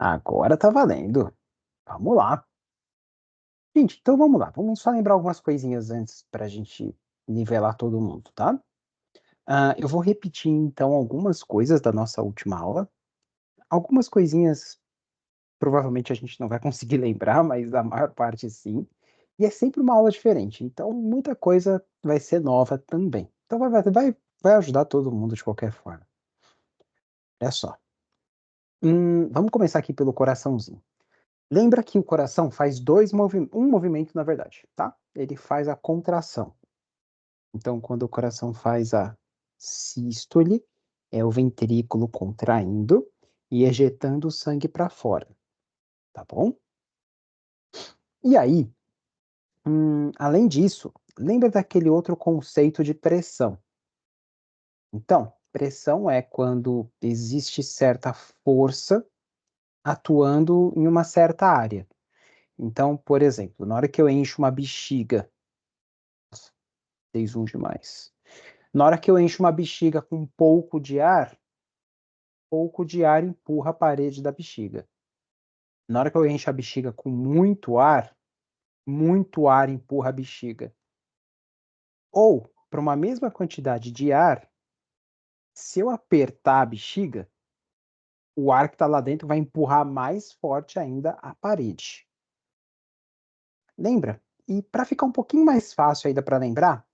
Agora tá valendo. Vamos lá. Gente, então vamos lá. Vamos só lembrar algumas coisinhas antes para a gente nivelar todo mundo, tá? Eu vou repetir então algumas coisas da nossa última aula. Algumas coisinhas provavelmente a gente não vai conseguir lembrar, mas a maior parte sim. E é sempre uma aula diferente, então muita coisa vai ser nova também. Então vai ajudar todo mundo de qualquer forma. Olha só. Vamos começar aqui pelo coraçãozinho. Lembra que o coração faz um movimento, na verdade, tá? Ele faz a contração. Então, quando o coração faz a sístole, é o ventrículo contraindo e ejetando o sangue para fora, tá bom? E aí, além disso, lembra daquele outro conceito de pressão? Então, pressão é quando existe certa força atuando em uma certa área. Então, por exemplo, na hora que eu encho uma bexiga, 6-1 demais. Na hora que eu encho uma bexiga com pouco de ar empurra a parede da bexiga. Na hora que eu encho a bexiga com muito ar empurra a bexiga. Ou, para uma mesma quantidade de ar, se eu apertar a bexiga, o ar que está lá dentro vai empurrar mais forte ainda a parede. Lembra? E para ficar um pouquinho mais fácil ainda para lembrar,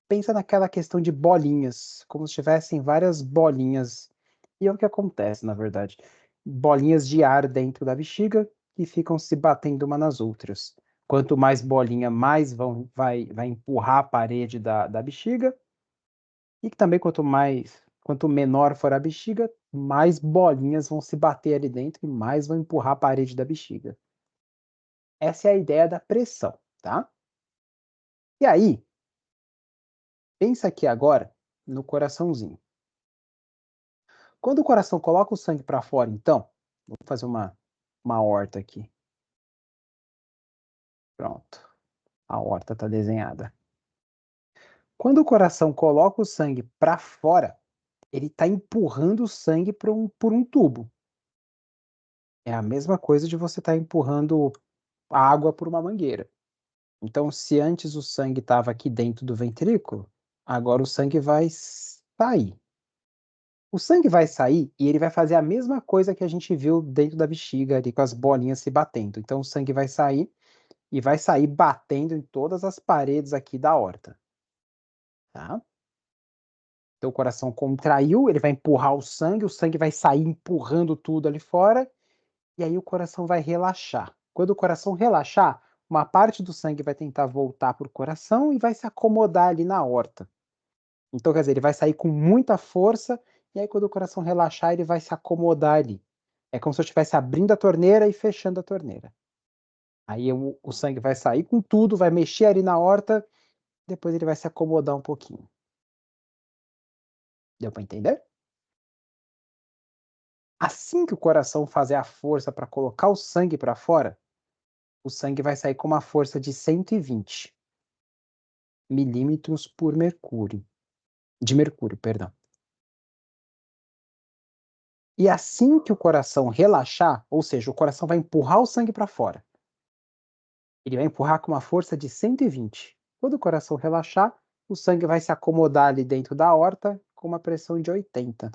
pensa naquela questão de bolinhas, como se tivessem várias bolinhas. E é o que acontece, na verdade. Bolinhas de ar dentro da bexiga que ficam se batendo uma nas outras. Quanto mais bolinha, mais vai empurrar a parede da bexiga. E também quanto menor for a bexiga, mais bolinhas vão se bater ali dentro e mais vão empurrar a parede da bexiga. Essa é a ideia da pressão, tá? E aí, pensa aqui agora no coraçãozinho. Quando o coração coloca o sangue para fora, então, vou fazer uma horta aqui. Pronto. A horta está desenhada. Quando o coração coloca o sangue para fora, ele está empurrando o sangue por um tubo. É a mesma coisa de você estar empurrando água por uma mangueira. Então, se antes o sangue estava aqui dentro do ventrículo, agora o sangue vai sair. O sangue vai sair e ele vai fazer a mesma coisa que a gente viu dentro da bexiga ali com as bolinhas se batendo. Então o sangue vai sair e vai sair batendo em todas as paredes aqui da horta, tá? Então o coração contraiu, ele vai empurrar o sangue vai sair empurrando tudo ali fora e aí o coração vai relaxar. Quando o coração relaxar, uma parte do sangue vai tentar voltar para o coração e vai se acomodar ali na horta. Então, quer dizer, ele vai sair com muita força, e aí quando o coração relaxar, ele vai se acomodar ali. É como se eu estivesse abrindo a torneira e fechando a torneira. Aí o sangue vai sair com tudo, vai mexer ali na horta, depois ele vai se acomodar um pouquinho. Deu para entender? Assim que o coração fazer a força para colocar o sangue para fora, o sangue vai sair com uma força de 120 milímetros por mercúrio. De mercúrio, perdão. E assim que o coração relaxar, ou seja, o coração vai empurrar o sangue para fora. Ele vai empurrar com uma força de 120. Quando o coração relaxar, o sangue vai se acomodar ali dentro da aorta com uma pressão de 80.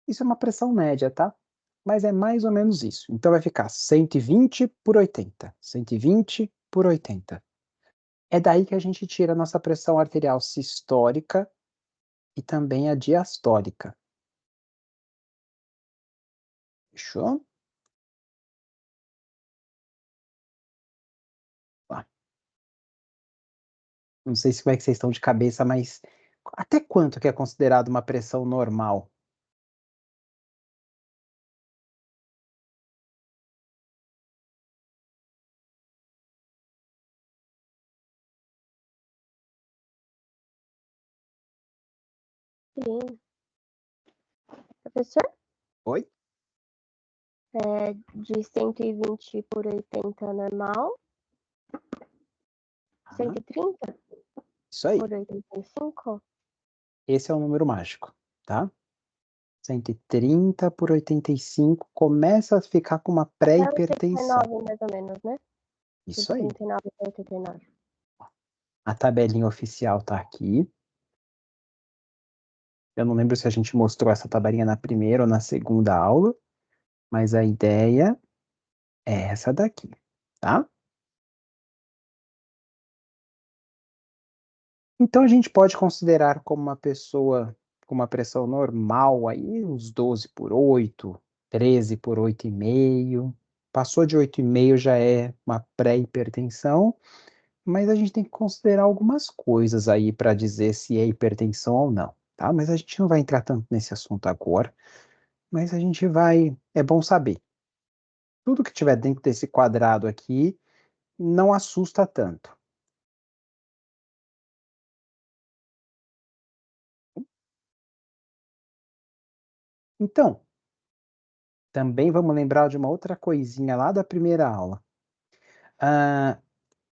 Isso é uma pressão média, tá? Mas é mais ou menos isso. Então vai ficar 120 por 80. 120 por 80. É daí que a gente tira a nossa pressão arterial sistólica e também a diastólica. Fechou? Tá. Não sei se como é que vocês estão de cabeça, mas até quanto que é considerado uma pressão normal? Sim. Professor? Oi? É de 120 por 80 normal. Ah, 130 isso aí. por 85? Esse é o número mágico, tá? 130 por 85 começa a ficar com uma É pré-hipertensão. 89, mais ou menos, né? Isso aí. 39 para 89. A tabelinha oficial tá aqui. Eu não lembro se a gente mostrou essa tabelinha na primeira ou na segunda aula, mas a ideia é essa daqui, tá? Então a gente pode considerar como uma pessoa com uma pressão normal aí, uns 12 por 8, 13 por 8,5. Passou de 8,5 já é uma pré-hipertensão, mas a gente tem que considerar algumas coisas aí para dizer se é hipertensão ou não, tá? Mas a gente não vai entrar tanto nesse assunto agora, mas a gente vai, é bom saber. Tudo que tiver dentro desse quadrado aqui não assusta tanto. Então, também vamos lembrar de uma outra coisinha lá da primeira aula. Ah,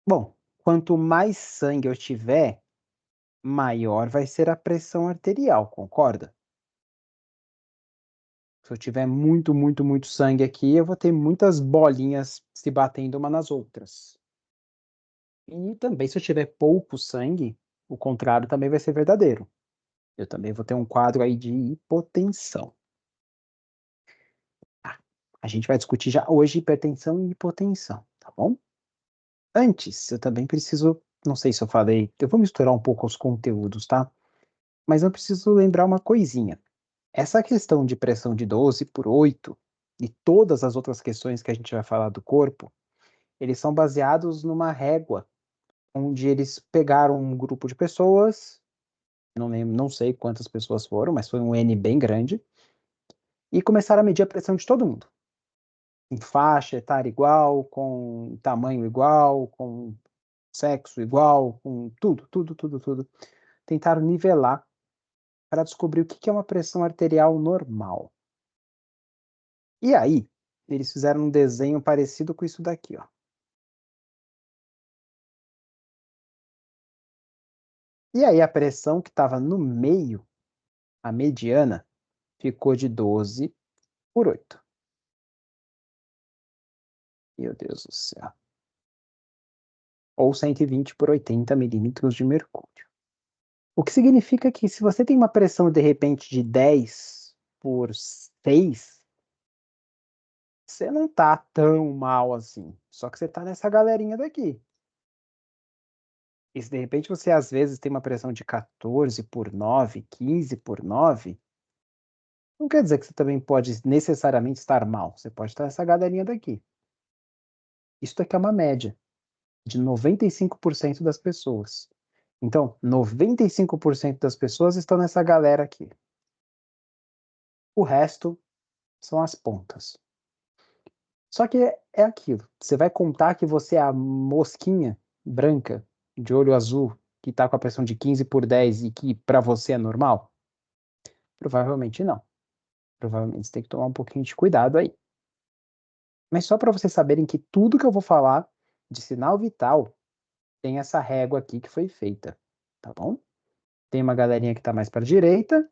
bom, quanto mais sangue eu tiver, maior vai ser a pressão arterial, concorda? Se eu tiver muito, muito, muito sangue aqui, eu vou ter muitas bolinhas se batendo uma nas outras. E também, se eu tiver pouco sangue, o contrário também vai ser verdadeiro. Eu também vou ter um quadro aí de hipotensão. Tá. A gente vai discutir já hoje hipertensão e hipotensão, tá bom? Antes, eu também preciso, não sei se eu falei, eu vou misturar um pouco os conteúdos, tá? Mas eu preciso lembrar uma coisinha. Essa questão de pressão de 12 por 8 e todas as outras questões que a gente vai falar do corpo, eles são baseados numa régua, onde eles pegaram um grupo de pessoas, não lembro, não sei quantas pessoas foram, mas foi um N bem grande, e começaram a medir a pressão de todo mundo. Em faixa etária igual, com tamanho igual, com sexo igual, com tudo, tudo, tudo, tudo. Tentaram nivelar para descobrir o que é uma pressão arterial normal. E aí, eles fizeram um desenho parecido com isso daqui, ó. E aí a pressão que estava no meio, a mediana, ficou de 12 por 8. Meu Deus do céu. Ou 120 por 80 milímetros de mercúrio. O que significa que se você tem uma pressão de repente de 10 por 6, você não tá tão mal assim. Só que você tá nessa galerinha daqui. E se de repente você às vezes tem uma pressão de 14 por 9, 15 por 9, não quer dizer que você também pode necessariamente estar mal. Você pode estar nessa galerinha daqui. Isso daqui é uma média de 95% das pessoas. Então, 95% das pessoas estão nessa galera aqui. O resto são as pontas. Só que é aquilo. Você vai contar que você é a mosquinha branca, de olho azul, que está com a pressão de 15 por 10 e que para você é normal? Provavelmente não. Provavelmente você tem que tomar um pouquinho de cuidado aí. Mas só para vocês saberem que tudo que eu vou falar de sinal vital tem essa régua aqui que foi feita, tá bom? Tem uma galerinha que está mais para a direita,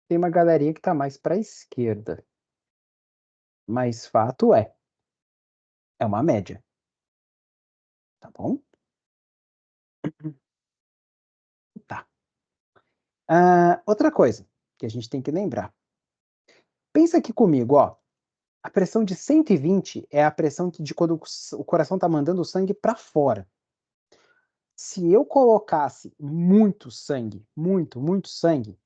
tem uma galerinha que está mais para a esquerda. Mas fato é uma média, tá bom? Tá. Outra coisa que a gente tem que lembrar. Pensa aqui comigo, ó. A pressão de 120 é a pressão de quando o coração está mandando o sangue para fora. Se eu colocasse muito sangue, muito, muito sangue,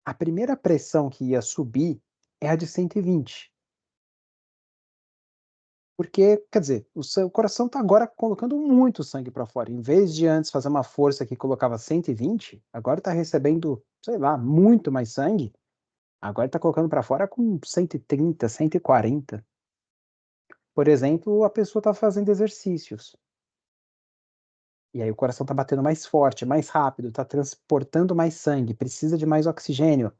a primeira pressão que ia subir é a de 120. Porque, quer dizer, o coração está agora colocando muito sangue para fora. Em vez de antes fazer uma força que colocava 120, agora está recebendo, sei lá, muito mais sangue. Agora está colocando para fora com 130, 140. Por exemplo, a pessoa está fazendo exercícios. E aí o coração está batendo mais forte, mais rápido, está transportando mais sangue, precisa de mais oxigênio.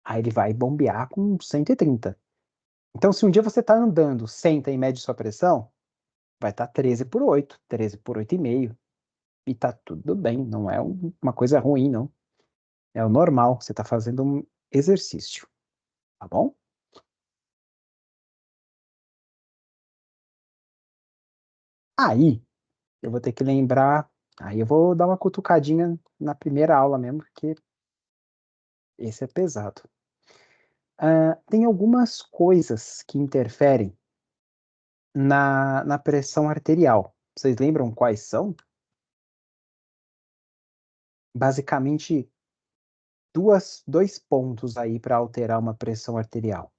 Aí ele vai bombear com 130. Então, se um dia você está andando, senta e mede sua pressão, vai estar 13 por 8, 13 por 8,5. E tá tudo bem, não é uma coisa ruim, não. É o normal, você está fazendo um exercício. Tá bom? Aí, eu vou ter que lembrar. Aí eu vou dar uma cutucadinha na primeira aula mesmo, porque esse é pesado. Tem algumas coisas que interferem na pressão arterial. Vocês lembram quais são? Basicamente, dois pontos aí para alterar uma pressão arterial.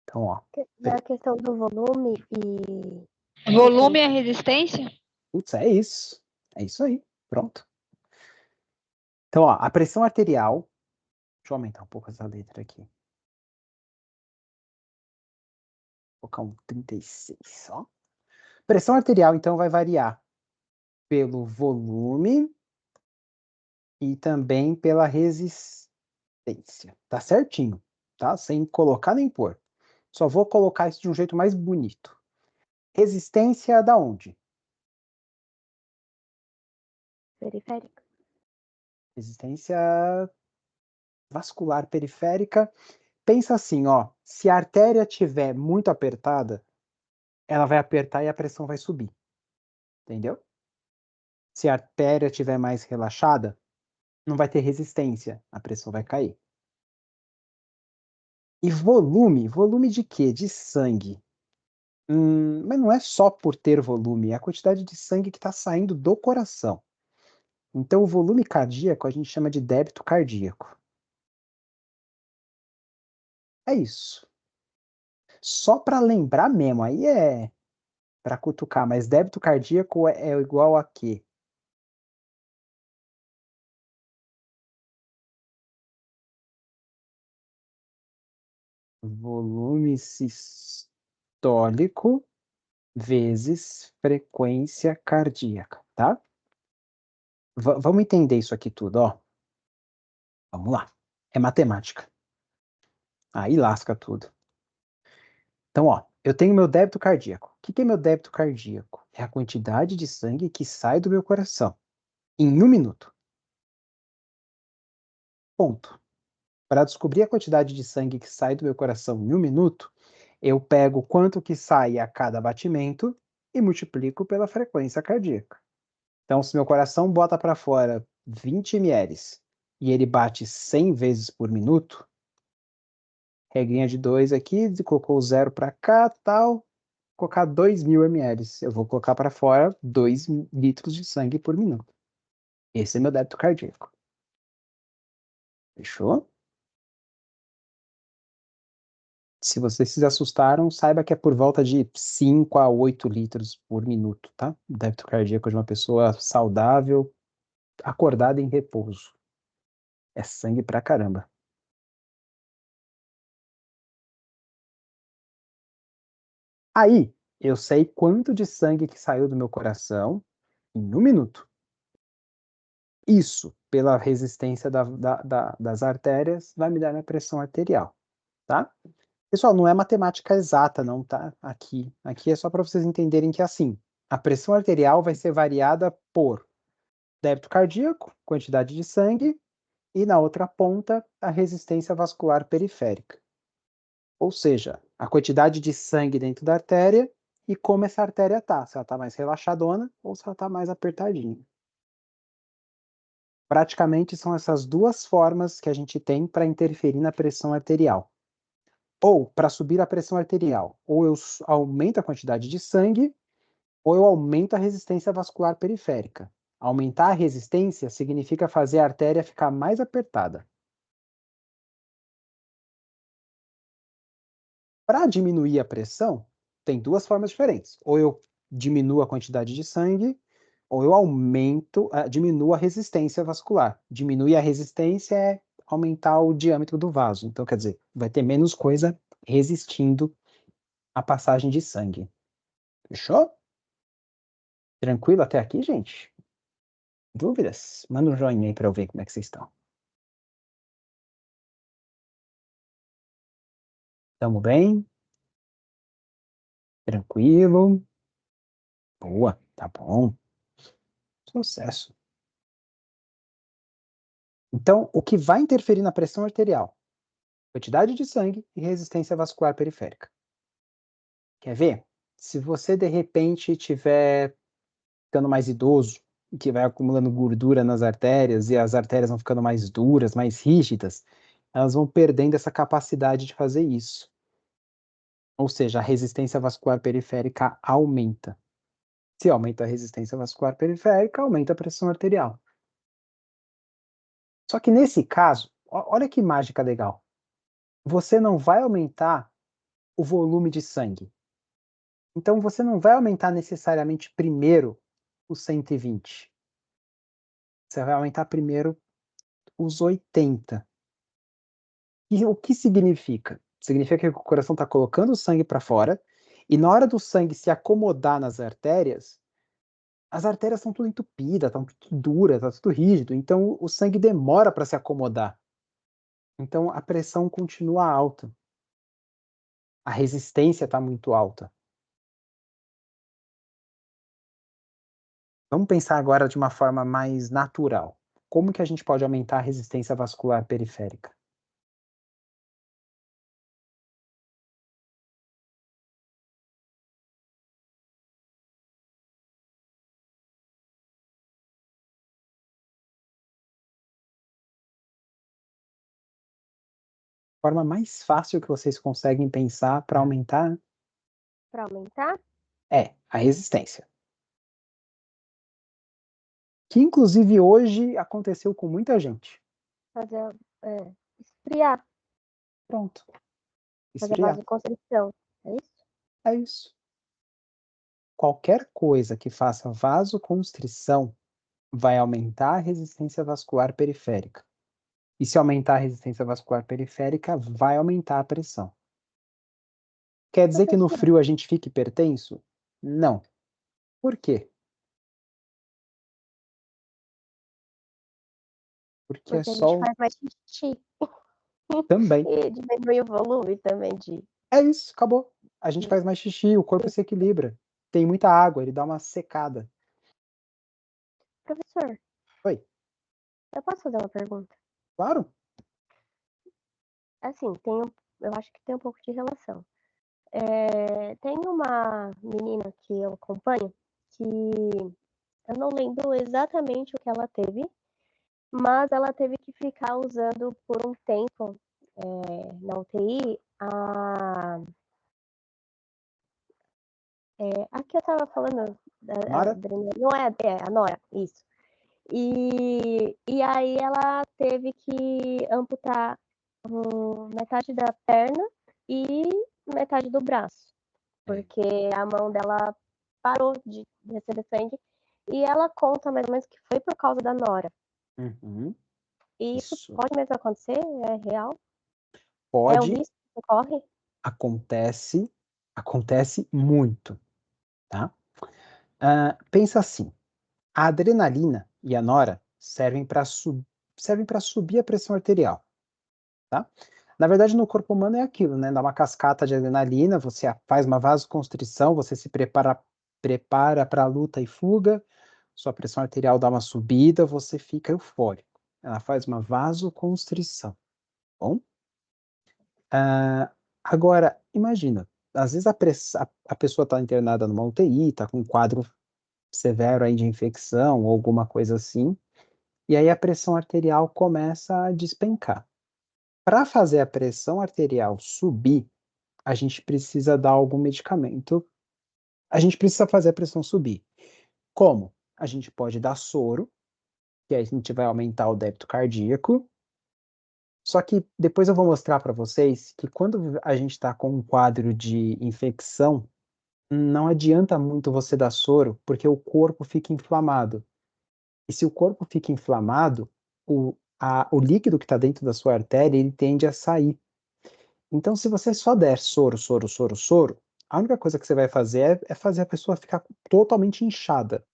Então, ó. É a questão do volume e Volume e a resistência? Putz, é isso. É isso aí. Pronto. Então, ó, a pressão arterial. Deixa eu aumentar um pouco essa letra aqui. Vou colocar um 36, ó. Pressão arterial, então, vai variar pelo volume e também pela resistência. Tá certinho, tá? Sem colocar nem pôr. Só vou colocar isso de um jeito mais bonito. Resistência da onde? periférica. Resistência vascular periférica. Pensa assim, ó. Se a artéria estiver muito apertada, ela vai apertar e a pressão vai subir. Entendeu? Se a artéria estiver mais relaxada, não vai ter resistência, a pressão vai cair. E volume? Volume de quê? De sangue. Mas não é só por ter volume, é a quantidade de sangue que está saindo do coração. Então, o volume cardíaco a gente chama de débito cardíaco. É isso. Só para lembrar mesmo, aí é para cutucar, mas débito cardíaco é igual a quê? Volume sistólico vezes frequência cardíaca, tá? Vamos entender isso aqui tudo, ó. Vamos lá. É matemática. Aí lasca tudo. Então, ó, eu tenho meu débito cardíaco. O que é meu débito cardíaco? É a quantidade de sangue que sai do meu coração em 1 minuto. Ponto. Para descobrir a quantidade de sangue que sai do meu coração em 1 minuto, eu pego quanto que sai a cada batimento e multiplico pela frequência cardíaca. Então, se meu coração bota para fora 20 ml e ele bate 100 vezes por minuto, regrinha de 2 aqui, colocou o zero para cá, tal, colocar 2.000 ml. Eu vou colocar para fora 2 litros de sangue por minuto. Esse é meu débito cardíaco. Fechou? Se vocês se assustaram, saiba que é por volta de 5 a 8 litros por minuto, tá? O débito cardíaco de uma pessoa saudável, acordada em repouso. É sangue pra caramba. Aí, eu sei quanto de sangue que saiu do meu coração em 1 minuto. Isso, pela resistência das artérias, vai me dar minha pressão arterial, tá? Pessoal, não é matemática exata, não, tá? Aqui é só para vocês entenderem que, assim, a pressão arterial vai ser variada por débito cardíaco, quantidade de sangue, e na outra ponta, a resistência vascular periférica. Ou seja, a quantidade de sangue dentro da artéria e como essa artéria tá, se ela tá mais relaxadona ou se ela tá mais apertadinha. Praticamente são essas duas formas que a gente tem para interferir na pressão arterial. Ou para subir a pressão arterial, ou eu aumento a quantidade de sangue, ou eu aumento a resistência vascular periférica. Aumentar a resistência significa fazer a artéria ficar mais apertada. Para diminuir a pressão, tem duas formas diferentes. Ou eu diminuo a quantidade de sangue, ou eu diminuo a resistência vascular. Diminuir a resistência é aumentar o diâmetro do vaso. Então, quer dizer, vai ter menos coisa resistindo à passagem de sangue. Fechou? Tranquilo até aqui, gente? Dúvidas? Manda um joinha aí para eu ver como é que vocês estão. Tamo bem? Tranquilo. Boa, tá bom. Sucesso. Então, o que vai interferir na pressão arterial? Quantidade de sangue e resistência vascular periférica. Quer ver? Se você, de repente, estiver ficando mais idoso, que vai acumulando gordura nas artérias e as artérias vão ficando mais duras, mais rígidas, elas vão perdendo essa capacidade de fazer isso. Ou seja, a resistência vascular periférica aumenta. Se aumenta a resistência vascular periférica, aumenta a pressão arterial. Só que nesse caso, olha que mágica legal. Você não vai aumentar o volume de sangue. Então você não vai aumentar necessariamente primeiro os 120. Você vai aumentar primeiro os 80. E o que significa? Significa que o coração está colocando o sangue para fora, e na hora do sangue se acomodar nas artérias, as artérias estão tudo entupidas, estão tudo duras, está tudo rígido, então o sangue demora para se acomodar. Então a pressão continua alta. A resistência está muito alta. Vamos pensar agora de uma forma mais natural. Como que a gente pode aumentar a resistência vascular periférica? A forma mais fácil que vocês conseguem pensar para aumentar Para aumentar, é a resistência. Que inclusive hoje aconteceu com muita gente. fazer esfriar, Pronto. fazer Esfriar. vasoconstrição. É isso? É isso. Qualquer coisa que faça vasoconstrição vai aumentar a resistência vascular periférica. E se aumentar a resistência vascular periférica, vai aumentar a pressão. Quer dizer que no Professor, frio a gente fica hipertenso? Não. Por quê? Porque é porque a gente só faz mais xixi também. e diminui o volume também de. É isso, acabou. A gente faz mais xixi, o corpo se equilibra. Tem muita água, ele dá uma secada. Professor, Oi, eu posso fazer uma pergunta? claro. Assim, eu acho que tem um pouco de relação. Tem uma menina que eu acompanho que eu não lembro exatamente o que ela teve, mas ela teve que ficar usando por um tempo na UTI a que eu tava falando, Nora? não é a Nora, isso. E aí ela teve que amputar metade da perna e metade do braço, porque a mão dela parou de receber sangue. E ela conta mais ou menos que foi por causa da Nora. Uhum. E isso Isso pode mesmo acontecer? É real? É um pode, risco que ocorre? acontece muito, tá? Pensa assim, a adrenalina e a nora servem para subir a pressão arterial, tá? Na verdade, no corpo humano é aquilo, né? Dá uma cascata de adrenalina, você faz uma vasoconstrição, você se prepara para a luta e fuga, sua pressão arterial dá uma subida, você fica eufórico. Ela faz uma vasoconstrição, bom? Agora, imagina, às vezes a pessoa está internada numa UTI, está com um quadro severo aí de infecção ou alguma coisa assim, e aí a pressão arterial começa a despencar. Para fazer a pressão arterial subir, a gente precisa dar algum medicamento. A gente precisa fazer a pressão subir. Como? A gente pode dar soro, que aí a gente vai aumentar o débito cardíaco. Só que depois eu vou mostrar para vocês que quando a gente está com um quadro de infecção, não adianta muito você dar soro, porque o corpo fica inflamado. E se o corpo fica inflamado, o líquido que está dentro da sua artéria, ele tende a sair. Então, se você só der soro, soro, soro, soro, a única coisa que você vai fazer é fazer a pessoa ficar totalmente inchada,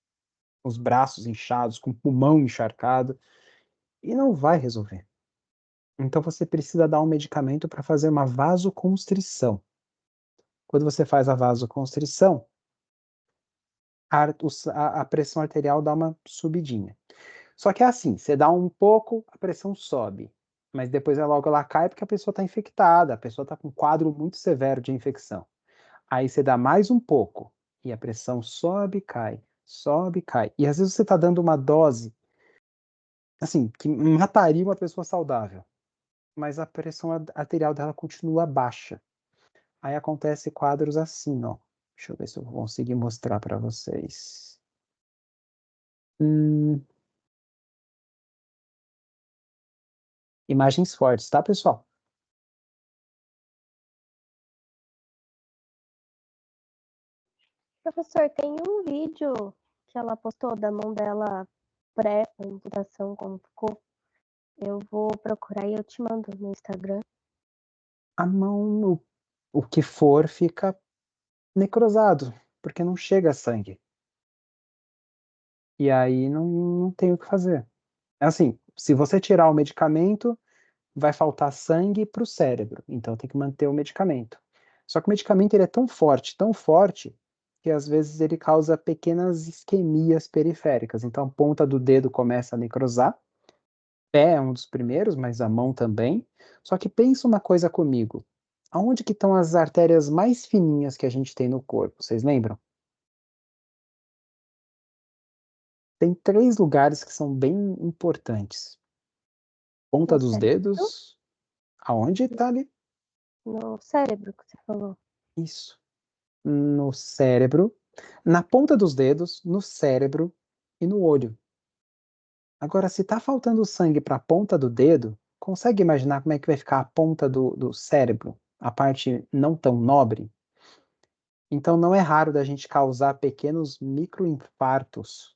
com os braços inchados, com o pulmão encharcado, e não vai resolver. Então, você precisa dar um medicamento para fazer uma vasoconstrição. Quando você faz a vasoconstrição, a pressão arterial dá uma subidinha. Só que é assim, você dá um pouco, a pressão sobe, mas depois logo ela cai porque a pessoa está infectada, a pessoa está com um quadro muito severo de infecção. Aí você dá mais um pouco e a pressão sobe e cai, sobe e cai. E às vezes você está dando uma dose, assim, que mataria uma pessoa saudável, mas a pressão arterial dela continua baixa. Aí acontece quadros assim, ó. Deixa eu ver se eu vou conseguir mostrar para vocês. Imagens fortes, tá, pessoal? Professor, tem um vídeo que ela postou da mão dela pré-amputação, como ficou. Eu vou procurar e eu te mando no Instagram. A mão, o que for, fica necrosado, porque não chega sangue. E aí não tem o que fazer. É assim, se você tirar o medicamento, vai faltar sangue para o cérebro, então tem que manter o medicamento. Só que o medicamento ele é tão forte, que às vezes ele causa pequenas isquemias periféricas. Então a ponta do dedo começa a necrosar, pé é um dos primeiros, mas a mão também. Só que pensa uma coisa comigo. Aonde que estão as artérias mais fininhas que a gente tem no corpo? Vocês lembram? Tem 3 lugares que são bem importantes. Ponta No dos cérebro? dedos, aonde tá ali? No cérebro que você falou. Isso. No cérebro, na ponta dos dedos, no cérebro e no olho. Agora, se tá faltando sangue para a ponta do dedo, consegue imaginar como é que vai ficar a ponta do cérebro, a parte não tão nobre? Então, não é raro da gente causar pequenos microinfartos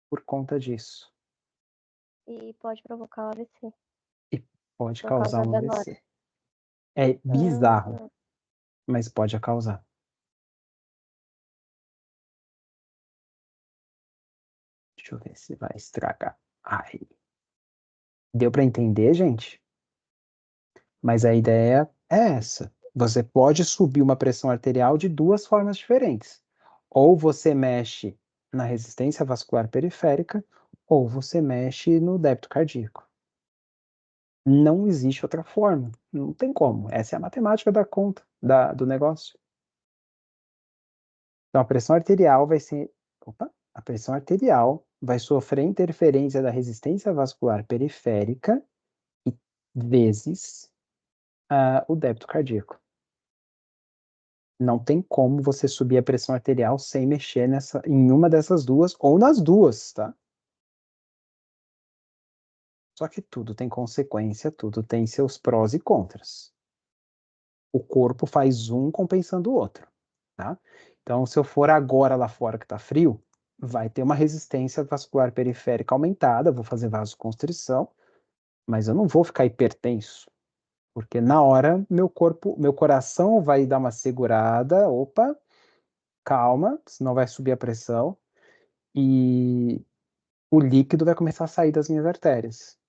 por conta disso. E pode provocar o AVC. E pode Por causar causa um da AVC. noite. É bizarro, Ah, mas pode causar. Deixa eu ver se vai estragar. Ai. Deu para entender, gente? Mas a ideia é essa. Você pode subir uma pressão arterial de 2 formas diferentes. Ou você mexe na resistência vascular periférica, ou você mexe no débito cardíaco. Não existe outra forma. Não tem como. Essa é a matemática da conta, do negócio. Então, a pressão arterial vai ser. Opa! A pressão arterial vai sofrer interferência da resistência vascular periférica e vezes o débito cardíaco. Não tem como você subir a pressão arterial sem mexer em uma dessas duas, ou nas duas, tá? Só que tudo tem consequência, tudo tem seus prós e contras. O corpo faz um compensando o outro, tá? Então, se eu for agora lá fora que tá frio, vai ter uma resistência vascular periférica aumentada, vou fazer vasoconstrição, mas eu não vou ficar hipertenso, porque na hora meu coração vai dar uma segurada, opa, calma, senão vai subir a pressão e o líquido vai começar a sair das minhas artérias.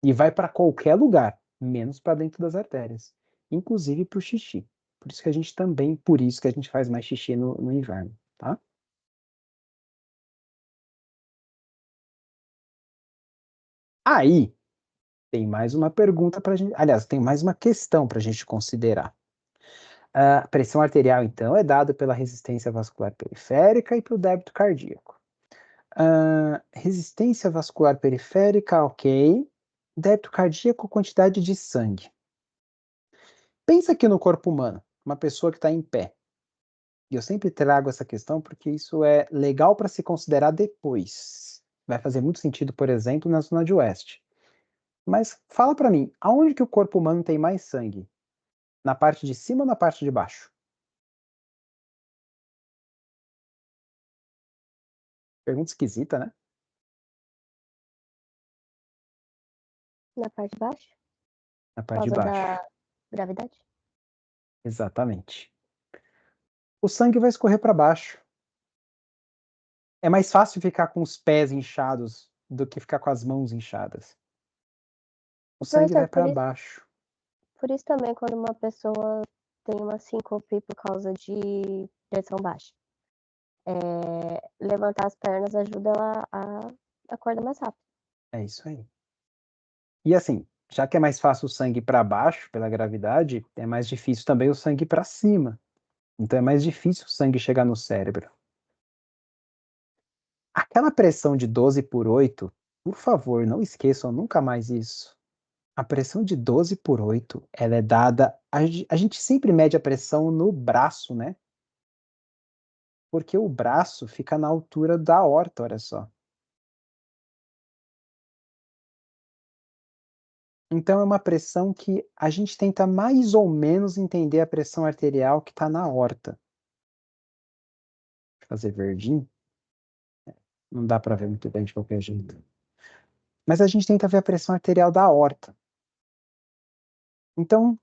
E vai para qualquer lugar, menos para dentro das artérias, inclusive para o xixi. Por isso que a gente faz mais xixi no inverno, tá? Aí tem mais uma pergunta para a gente, aliás, tem mais uma questão para a gente considerar. A pressão arterial, então, é dada pela resistência vascular periférica e pelo débito cardíaco. Resistência vascular periférica, ok. Débito cardíaco, quantidade de sangue. Pensa aqui no corpo humano, uma pessoa que está em pé. E eu sempre trago essa questão porque isso é legal para se considerar depois. Vai fazer muito sentido, por exemplo, na zona de oeste. Mas fala para mim, aonde que o corpo humano tem mais sangue? Na parte de cima ou na parte de baixo? Pergunta esquisita, né? na parte de baixo? Na Por parte de causa baixo. da gravidade? Exatamente. O sangue vai escorrer para baixo. É mais fácil ficar com os pés inchados do que ficar com as mãos inchadas. O sangue Professor, vai para baixo. por isso também, quando uma pessoa tem uma síncope por causa de pressão baixa. Levantar as pernas ajuda ela a acordar mais rápido. É isso aí. E assim, já que é mais fácil o sangue para baixo, pela gravidade, é mais difícil também o sangue para cima. Então é mais difícil o sangue chegar no cérebro. Aquela pressão de 12/8, por favor, não esqueçam nunca mais isso. A pressão de 12/8, ela é dada. A gente sempre mede a pressão no braço, né? Porque o braço fica na altura da aorta, olha só. Então é uma pressão que a gente tenta mais ou menos entender a pressão arterial que está na aorta. Vou fazer verdinho. Não dá para ver muito bem de qualquer jeito. Mas a gente tenta ver a pressão arterial da aorta. Então,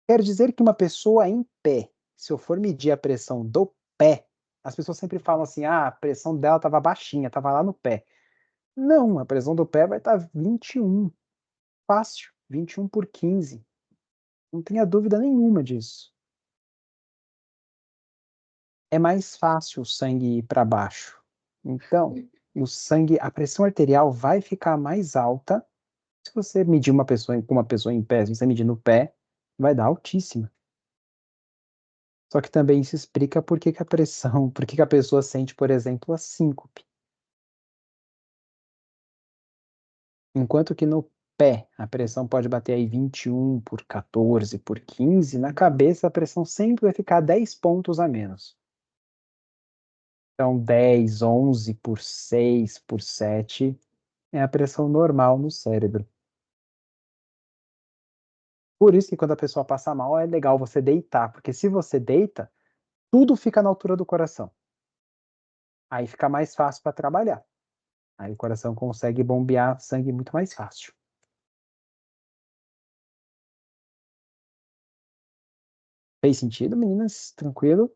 quer dizer que uma pessoa em pé, se eu for medir a pressão do pé, as pessoas sempre falam assim, a pressão dela estava baixinha, estava lá no pé. Não, a pressão do pé vai estar 21. Fácil, 21/15. Não tenha dúvida nenhuma disso. É mais fácil o sangue ir para baixo. Então, a pressão arterial vai ficar mais alta. Se você medir com uma pessoa em pé, se você medir no pé, vai dar altíssima. Só que também isso explica por que por que a pessoa sente, por exemplo, a síncope. Enquanto que no pé a pressão pode bater aí 21/14/15, na cabeça a pressão sempre vai ficar 10 pontos a menos. Então 10, 11/6/7 é a pressão normal no cérebro. Por isso que quando a pessoa passa mal é legal você deitar, porque se você deita, tudo fica na altura do coração. Aí fica mais fácil para trabalhar. Aí o coração consegue bombear sangue muito mais fácil. Fez sentido, meninas? Tranquilo?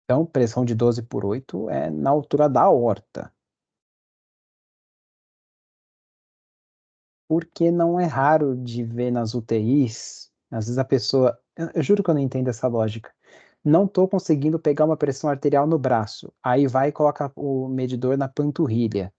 Então, pressão de 12/8 é na altura da aorta. Porque não é raro de ver nas UTIs, às vezes a pessoa. Eu juro que eu não entendo essa lógica. Não estou conseguindo pegar uma pressão arterial no braço. Aí vai e coloca o medidor na panturrilha.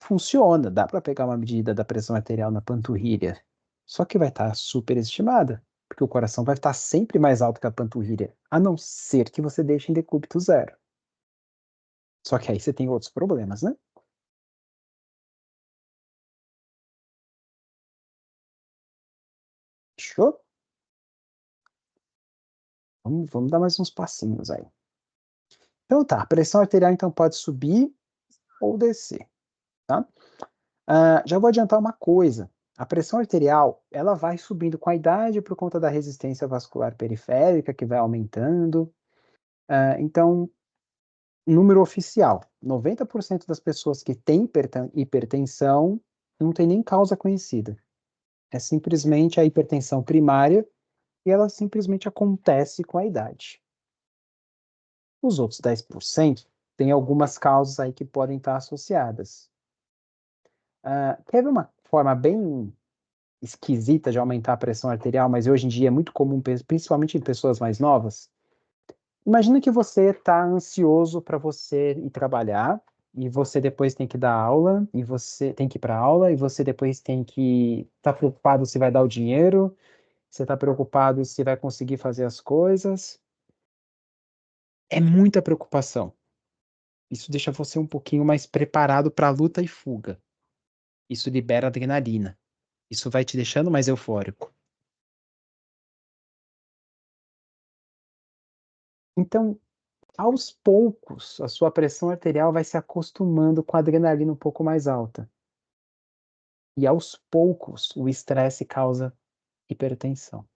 Funciona, dá para pegar uma medida da pressão arterial na panturrilha. Só que vai estar superestimada, porque o coração vai estar sempre mais alto que a panturrilha, a não ser que você deixe em decúbito zero. Só que aí você tem outros problemas, né? Fechou? Vamos dar mais uns passinhos aí. Então tá, a pressão arterial então pode subir ou descer, tá? Já vou adiantar uma coisa. A pressão arterial, ela vai subindo com a idade por conta da resistência vascular periférica, que vai aumentando. Então, número oficial, 90% das pessoas que têm hipertensão não tem nem causa conhecida. É simplesmente a hipertensão primária e ela simplesmente acontece com a idade. Os outros 10% tem algumas causas aí que podem estar associadas. Quer ver uma forma bem esquisita de aumentar a pressão arterial, mas hoje em dia é muito comum, principalmente em pessoas mais novas? Imagina que você está ansioso para você ir trabalhar e você depois tem que dar aula e você tem que ir para aula e você depois tem que estar preocupado se vai dar o dinheiro, você está preocupado se vai conseguir fazer as coisas. É muita preocupação. Isso deixa você um pouquinho mais preparado para luta e fuga. Isso libera adrenalina. Isso vai te deixando mais eufórico. Então, aos poucos, a sua pressão arterial vai se acostumando com a adrenalina um pouco mais alta. E aos poucos, o estresse causa hipertensão.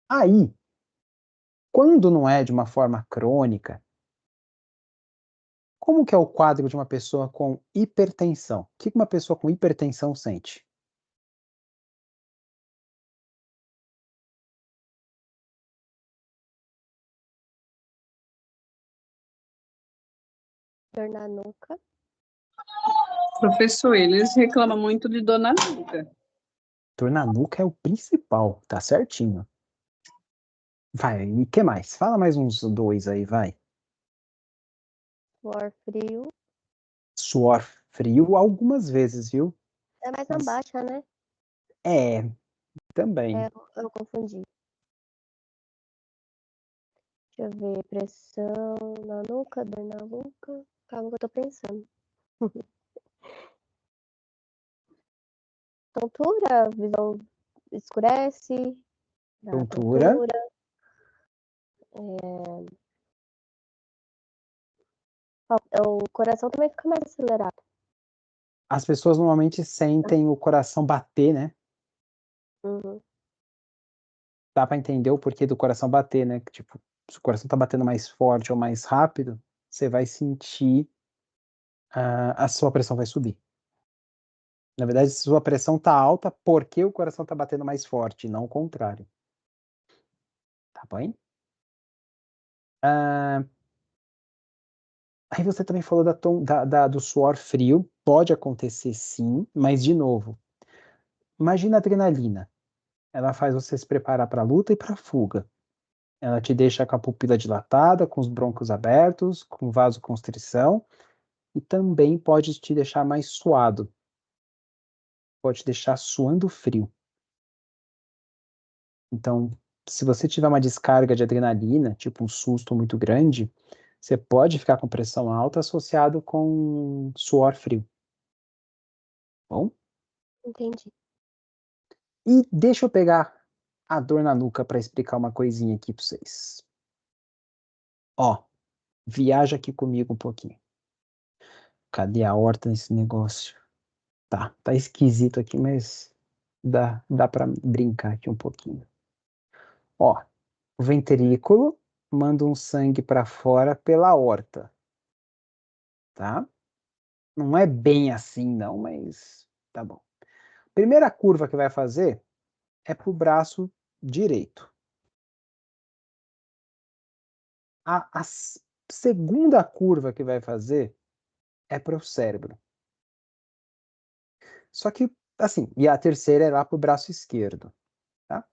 Aí, quando não é de uma forma crônica, como que é o quadro de uma pessoa com hipertensão? O que uma pessoa com hipertensão sente? Dor na nuca. Professor, eles reclamam muito de dor na nuca. Dor na nuca é o principal, tá certinho. Vai, e o que mais? Fala mais uns dois aí, vai. Suor frio. Suor frio algumas vezes, viu? É mais na Mas baixa, né? também. Eu confundi. Deixa eu ver. Pressão na nuca, dor na nuca. Calma que eu tô pensando. Tontura, visão escurece. Dá Tontura. tontura. O coração também fica mais acelerado. As pessoas normalmente sentem o coração bater, né? Uhum. Dá pra entender o porquê do coração bater, né? Tipo, se o coração tá batendo mais forte ou mais rápido, você vai sentir a sua pressão vai subir. Na verdade, se sua pressão tá alta, porque o coração tá batendo mais forte, não o contrário. Tá bem? Aí você também falou do suor frio. Pode acontecer sim, mas de novo, imagina a adrenalina. Ela faz você se preparar para a luta e para a fuga. Ela te deixa com a pupila dilatada, com os brônquios abertos, com vasoconstrição, e também pode te deixar mais suado. Pode te deixar suando frio. Então, se você tiver uma descarga de adrenalina, tipo um susto muito grande, você pode ficar com pressão alta associado com suor frio. Bom? Entendi. E deixa eu pegar a dor na nuca para explicar uma coisinha aqui para vocês. Ó, viaja aqui comigo um pouquinho. Cadê a horta nesse negócio? Tá esquisito aqui, mas dá para brincar aqui um pouquinho. Ó, o ventrículo manda um sangue para fora pela aorta, tá? Não é bem assim, não, mas tá bom. Primeira curva que vai fazer é pro braço direito. A segunda curva que vai fazer é para o cérebro. Só que, assim, e a terceira é lá pro braço esquerdo, tá?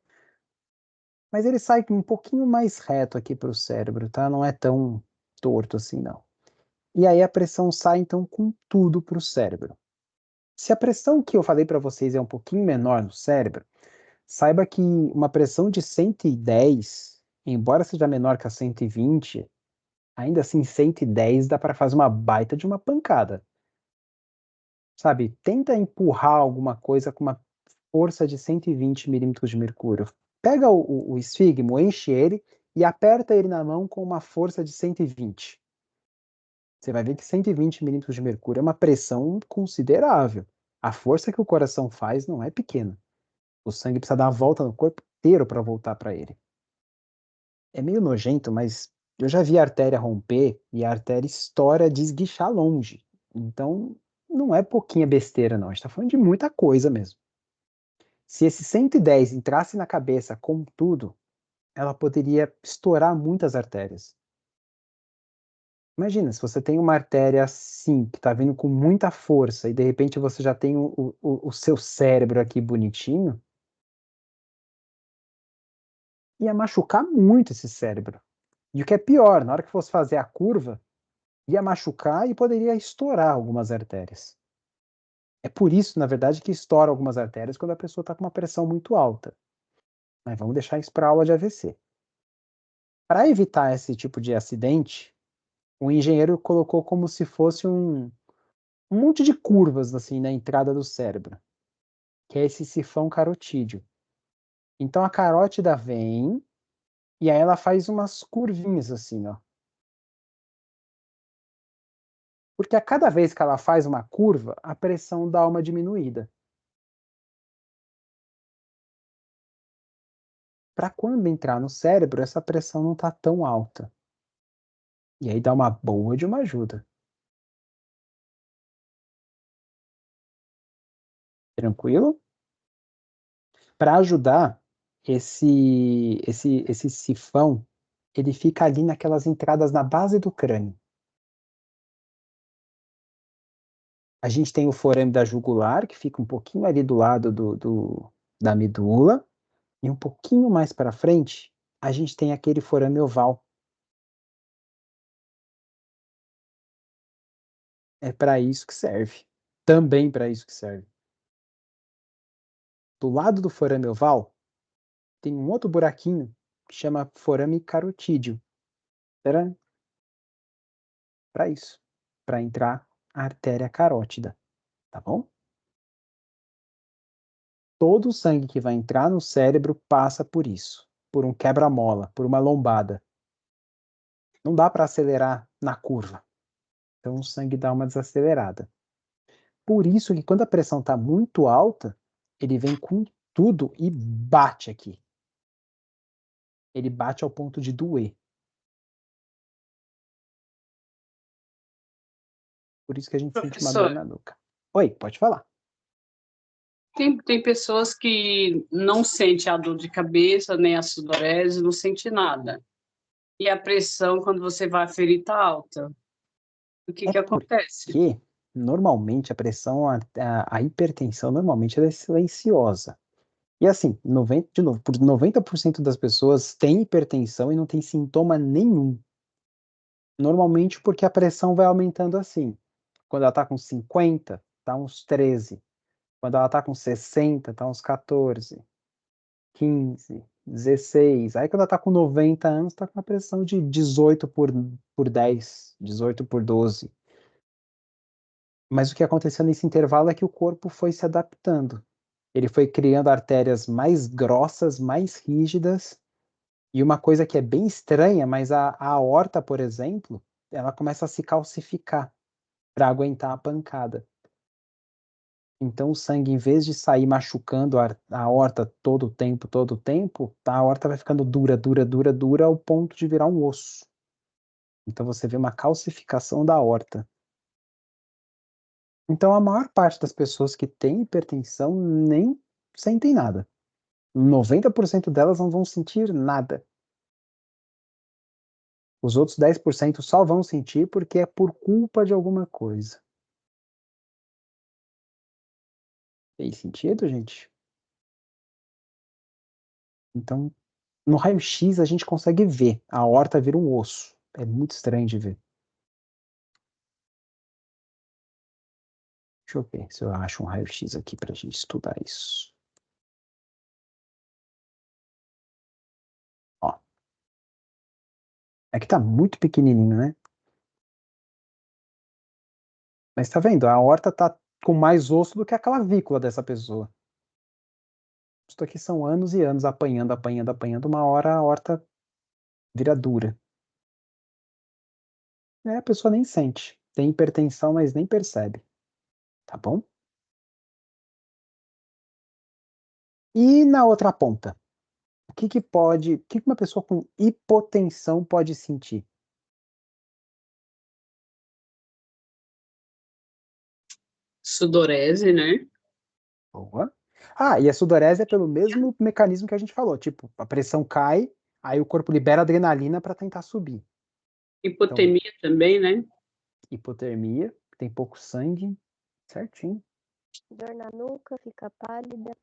Mas ele sai um pouquinho mais reto aqui pro cérebro, tá? Não é tão torto assim, não. E aí a pressão sai, então, com tudo pro cérebro. Se a pressão que eu falei para vocês é um pouquinho menor no cérebro, saiba que uma pressão de 110, embora seja menor que a 120, ainda assim 110 dá para fazer uma baita de uma pancada. Sabe? Tenta empurrar alguma coisa com uma força de 120 milímetros de mercúrio. Pega o esfigmo, enche ele e aperta ele na mão com uma força de 120. Você vai ver que 120 milímetros de mercúrio é uma pressão considerável. A força que o coração faz não é pequena. O sangue precisa dar uma volta no corpo inteiro para voltar para ele. É meio nojento, mas eu já vi a artéria romper e a artéria estoura de esguichar longe. Então, não é pouquinha besteira, não. A gente está falando de muita coisa mesmo. Se esse 110 entrasse na cabeça com tudo, ela poderia estourar muitas artérias. Imagina, se você tem uma artéria assim, que está vindo com muita força, e de repente você já tem o seu cérebro aqui bonitinho, ia machucar muito esse cérebro. E o que é pior, na hora que fosse fazer a curva, ia machucar e poderia estourar algumas artérias. É por isso, na verdade, que estoura algumas artérias quando a pessoa está com uma pressão muito alta. Mas vamos deixar isso para aula de AVC. Para evitar esse tipo de acidente, o engenheiro colocou como se fosse um monte de curvas assim na entrada do cérebro, que é esse sifão carotídeo. Então a carótida vem e aí ela faz umas curvinhas assim, ó. Porque a cada vez que ela faz uma curva, a pressão dá uma diminuída. Para quando entrar no cérebro, essa pressão não está tão alta. E aí dá uma boa de uma ajuda. Tranquilo? Para ajudar, esse sifão, ele fica ali naquelas entradas na base do crânio. A gente tem o forame da jugular, que fica um pouquinho ali do lado da medula, e um pouquinho mais para frente, a gente tem aquele forame oval. É para isso que serve. Também para isso que serve. Do lado do forame oval, tem um outro buraquinho que chama forame carotídeo. Era para isso, para entrar a artéria carótida, tá bom? Todo o sangue que vai entrar no cérebro passa por isso, por um quebra-mola, por uma lombada. Não dá para acelerar na curva. Então o sangue dá uma desacelerada. Por isso que quando a pressão está muito alta, ele vem com tudo e bate aqui. Ele bate ao ponto de doer. Por isso que a gente sente uma dor Professor, na nuca. Oi, pode falar. tem pessoas que não sentem a dor de cabeça, nem a sudorese, não sente nada. E a pressão, quando você vai aferir, está alta. O que É que acontece? porque, normalmente, a pressão, a hipertensão, normalmente, ela é silenciosa. E assim, 90, de novo, por 90% das pessoas têm hipertensão e não tem sintoma nenhum. Normalmente porque a pressão vai aumentando assim. Quando ela está com 50, tá uns 13. Quando ela está com 60, tá uns 14, 15, 16. Aí quando ela está com 90 anos, está com uma pressão de 18 por 10, 18 por 12. Mas o que aconteceu nesse intervalo é que o corpo foi se adaptando. Ele foi criando artérias mais grossas, mais rígidas. E uma coisa que é bem estranha, mas a aorta, por exemplo, ela começa a se calcificar para aguentar a pancada. Então o sangue, em vez de sair machucando a aorta todo o tempo, a aorta vai ficando dura, dura, dura, dura, ao ponto de virar um osso. Então você vê uma calcificação da aorta. Então a maior parte das pessoas que têm hipertensão nem sentem nada. 90% delas não vão sentir nada. Os outros 10% só vão sentir porque é por culpa de alguma coisa. Tem sentido, gente? Então, no raio-x a gente consegue ver. A aorta vira um osso. É muito estranho de ver. Deixa eu ver se eu acho um raio-x aqui pra gente estudar isso. Ó. Aqui tá muito pequenininho, né? Mas tá vendo? A aorta tá com mais osso do que a clavícula dessa pessoa. Isso aqui são anos e anos apanhando, apanhando, apanhando. Uma hora a aorta vira dura. A pessoa nem sente. Tem hipertensão, mas nem percebe. Tá bom? E na outra ponta? O que uma pessoa com hipotensão pode sentir? Sudorese, né? Boa. Ah, e a sudorese é pelo mesmo mecanismo que a gente falou, tipo, a pressão cai, aí o corpo libera adrenalina para tentar subir. Então, Hipotemia também, né? hipotermia, tem pouco sangue, certinho. Dor na nuca, fica pálida.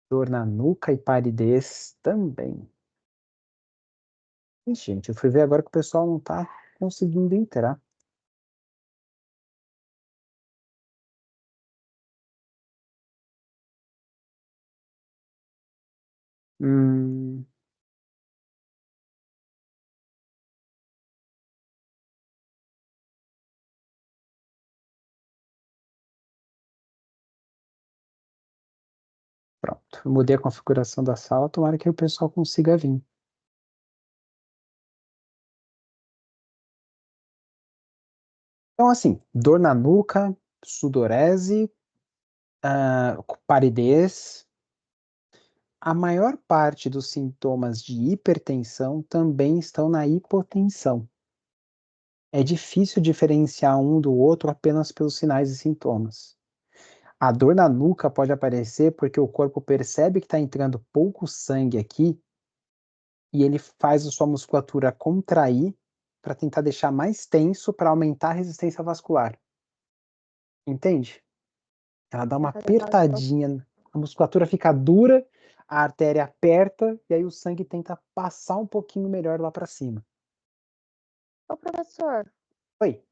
Dor na nuca e palidez também. Ih, gente, eu fui ver agora que o pessoal não tá conseguindo entrar. Hum, pronto, eu mudei a configuração da sala, tomara que o pessoal consiga vir. Então, assim, dor na nuca, sudorese, palidez. A maior parte dos sintomas de hipertensão também estão na hipotensão. É difícil diferenciar um do outro apenas pelos sinais e sintomas. A dor na nuca pode aparecer porque o corpo percebe que está entrando pouco sangue aqui e ele faz a sua musculatura contrair para tentar deixar mais tenso para aumentar a resistência vascular. Entende? Ela dá uma Vai fazer apertadinha, a musculatura fica dura, a artéria aperta e aí o sangue tenta passar um pouquinho melhor lá para cima. Ô, professor, Oi.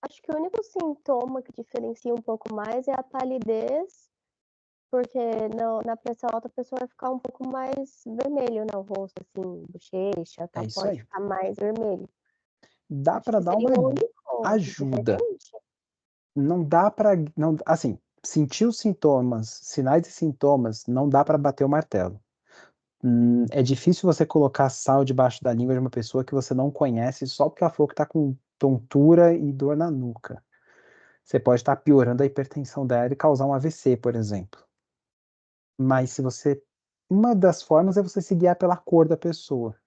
acho que o único sintoma que diferencia um pouco mais é a palidez, porque na pressão alta a pessoa vai ficar um pouco mais vermelho, né? O rosto, assim, bochecha, É tal, isso pode aí. ficar mais vermelho. Dá Acho para que dar seria uma o único ajuda. diferente. Não dá para, não, assim, sentir os sintomas, sinais e sintomas, não dá para bater o martelo. É difícil você colocar sal debaixo da língua de uma pessoa que você não conhece só porque ela falou que tá com tontura e dor na nuca. Você pode estar piorando a hipertensão dela e causar um AVC, por exemplo. Mas se você, uma das formas é você se guiar pela cor da pessoa.